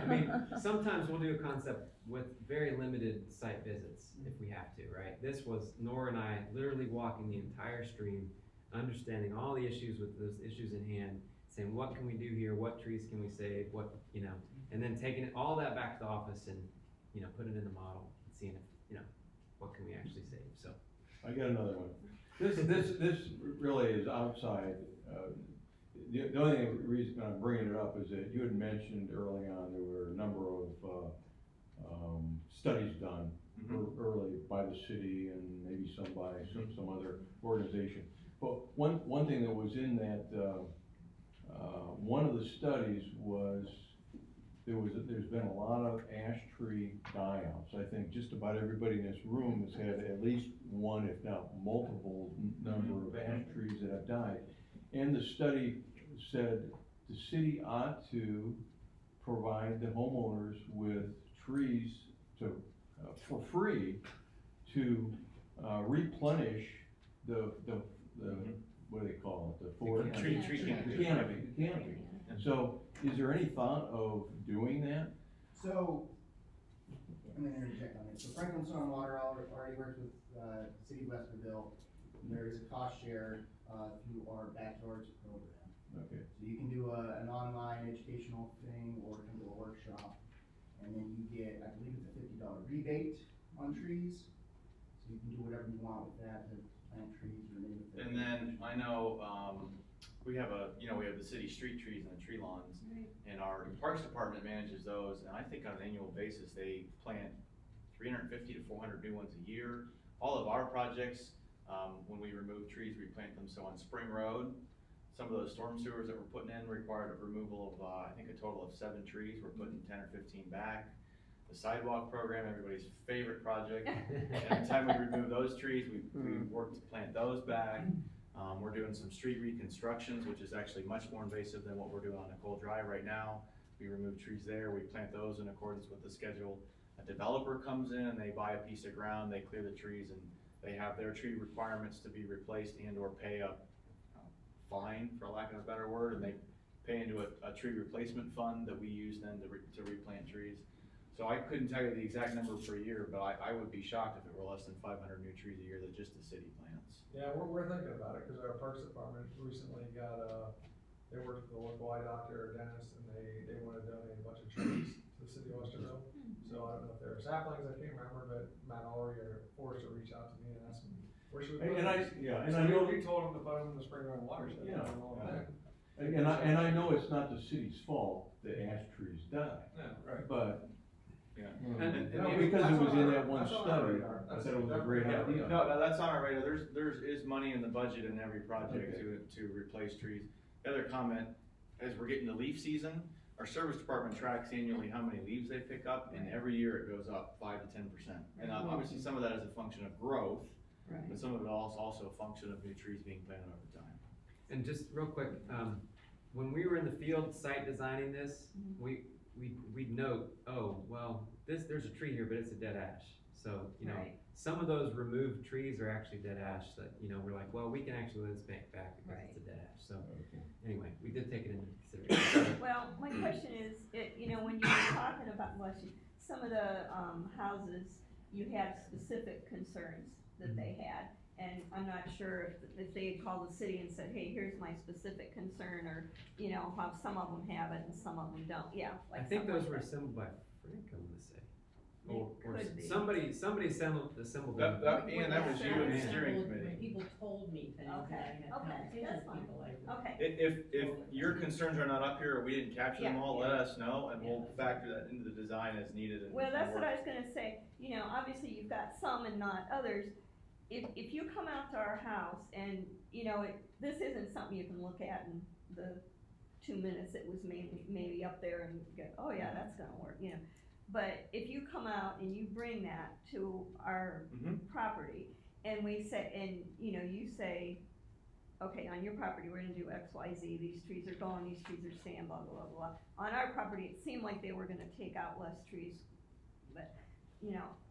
I mean, sometimes we'll do a concept with very limited site visits if we have to, right? This was Nora and I literally walking the entire stream, understanding all the issues with those issues in hand, saying what can we do here, what trees can we save, what, you know, and then taking all that back to the office and, you know, putting it in the model and seeing if, you know, what can we actually save, so. I got another one. This really is outside, the only reason I'm bringing it up is that you had mentioned early on, there were a number of, studies done early by the city and maybe some by some other organization. But one thing that was in that, one of the studies was, there's been a lot of ash tree die-outs. I think just about everybody in this room has had at least one, if not multiple, number of ash trees that have died. And the study said the city ought to provide the homeowners with trees to, for free, to replenish the what do they call it, the forest? Tree canopy. The canopy. So, is there any thought of doing that? So, I'm gonna interject on it. So Franklin Soil and Water already works with, City of Westerville. There is a cost share, through our backyards program. Okay. So you can do an online educational thing or come to a workshop, and then you get, I believe it's a $50 rebate on trees. So you can do whatever you want with that to plant trees or name it. And then I know, we have the city street trees and the tree lawns. And our Parks Department manages those, and I think on an annual basis, they plant 350 to 400 new ones a year. All of our projects, when we remove trees, we plant them. So on Spring Road, some of those storm sewers that we're putting in required a removal of, I think a total of 7 trees. We're putting 10 or 15 back. The sidewalk program, everybody's favorite project. Every time we remove those trees, we work to plant those back. We're doing some street reconstructions, which is actually much more invasive than what we're doing on Nicole Drive right now. We remove trees there, we plant those in accordance with the schedule. A developer comes in and they buy a piece of ground, they clear the trees, and they have their tree requirements to be replaced and or pay a fine, for lack of a better word, and they pay into a tree replacement fund that we use then to replant trees. So I couldn't tell you the exact number per year, but I would be shocked if it were less than 500 new trees a year that just the city plants. Yeah, we're thinking about it, cause our Parks Department recently got, they worked with a local eye doctor or dentist, and they wanna donate a bunch of trees to the city of Westerville. So I don't know if they were saplings, I can't remember, but Matt Hawley or Forrester reached out to me and asked me, where should we put them? And So I know, we told them to put them in the Spring Run watershed. Yeah. and all that. and I know it's not the city's fault that ash trees die, Yeah, right. but, Yeah. you know, And because it was in that one that's on our study, radar. I thought it was a great Definitely. idea. No, that's on our radar. There is money in the budget in every project to replace trees. The other comment, as we're getting to leaf season, our service department tracks annually how many leaves they pick up, and every year it goes up 5 to 10%. And obviously some of that is a function of growth, but some of it is also a function of new trees being planted over time. And just real quick, when we were in the field site designing this, we'd note, oh, well, there's a tree here, but it's a dead ash. So, you know, Right. some of those removed trees are actually dead ash that, you know, we're like, well, we can actually let this back because Right. it's a dead ash. So anyway, we did take it into consideration. Well, my question is, when you were talking about, some of the, houses, you had specific concerns that they had. And I'm not sure if they had called the city and said, hey, here's my specific concern, or, how some of them have it and some of them don't, yeah. I like think something those like were that. assembled by Frank, I wanna say. It Or could be. somebody assembled them. Ian, that was you in the steering When committee. people told me things, and I Okay, had okay, conversations that's with fine. people, I. Okay, If your concerns are not up here or we didn't capture them Yeah. all, let us know and we'll factor that into the design as needed. and well, that's what work. I was gonna say, obviously you've got some and not others. If you come out to our house and, this isn't something you can look at in the 2 minutes it was maybe up there and go, oh yeah, that's gonna work, But if you come out and you bring that to our property, and we say, and, you say, okay, on your property, we're gonna do X, Y, Z, these trees are gone, these trees are staying, blah, blah, blah, blah. On our property, it seemed like they were gonna take out less trees, but,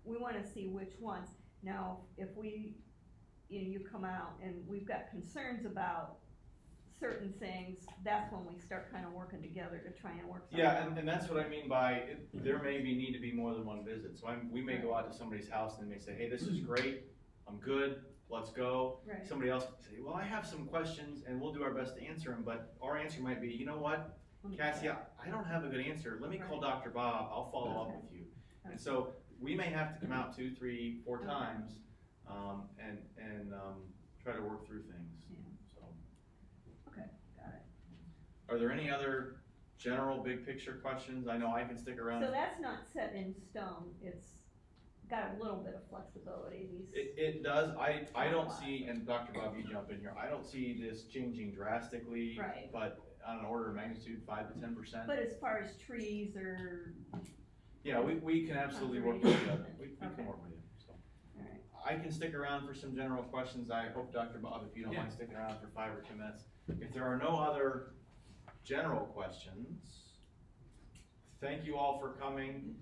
we wanna see which ones. Now, if we, you come out and we've got concerns about certain things, that's when we start kinda working together to try and work something out. Yeah, and that's what I mean by, there may need to be more than one visit. So we may go out to somebody's house and they may say, hey, this is great, I'm good, let's go. Right. Somebody else may say, well, I have some questions and we'll do our best to answer them, but our answer might be, you know what, Cassie, I don't have a good answer, let me call Dr. Bob, I'll follow up with you. And so we may have to come out 2, 3, 4 times, and try to work through things, so. Okay, got it. Are there any other general big picture questions? I know I can stick around. So that's not set in stone, it's got a little bit of flexibility, these. It does, I don't see, and Dr. Bob, you jump in here, I don't see this changing drastically. Right. But on an order of magnitude, 5 to 10%. But as far as trees or, Yeah, we can absolutely work with you, we can Okay. work with you, so. alright, I can stick around for some general questions, I hope Dr. Bob, if you don't mind sticking around for 5 or 10 minutes. If there are no other general questions, thank you all for coming.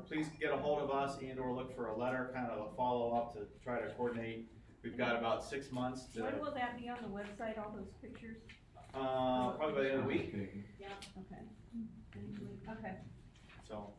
Please get a hold of us and or look for a letter, kind of a follow-up to try to coordinate. We've got about 6 months to. when will that be on the website, all those pictures? Probably by the end of the week, Okay. Okay, so.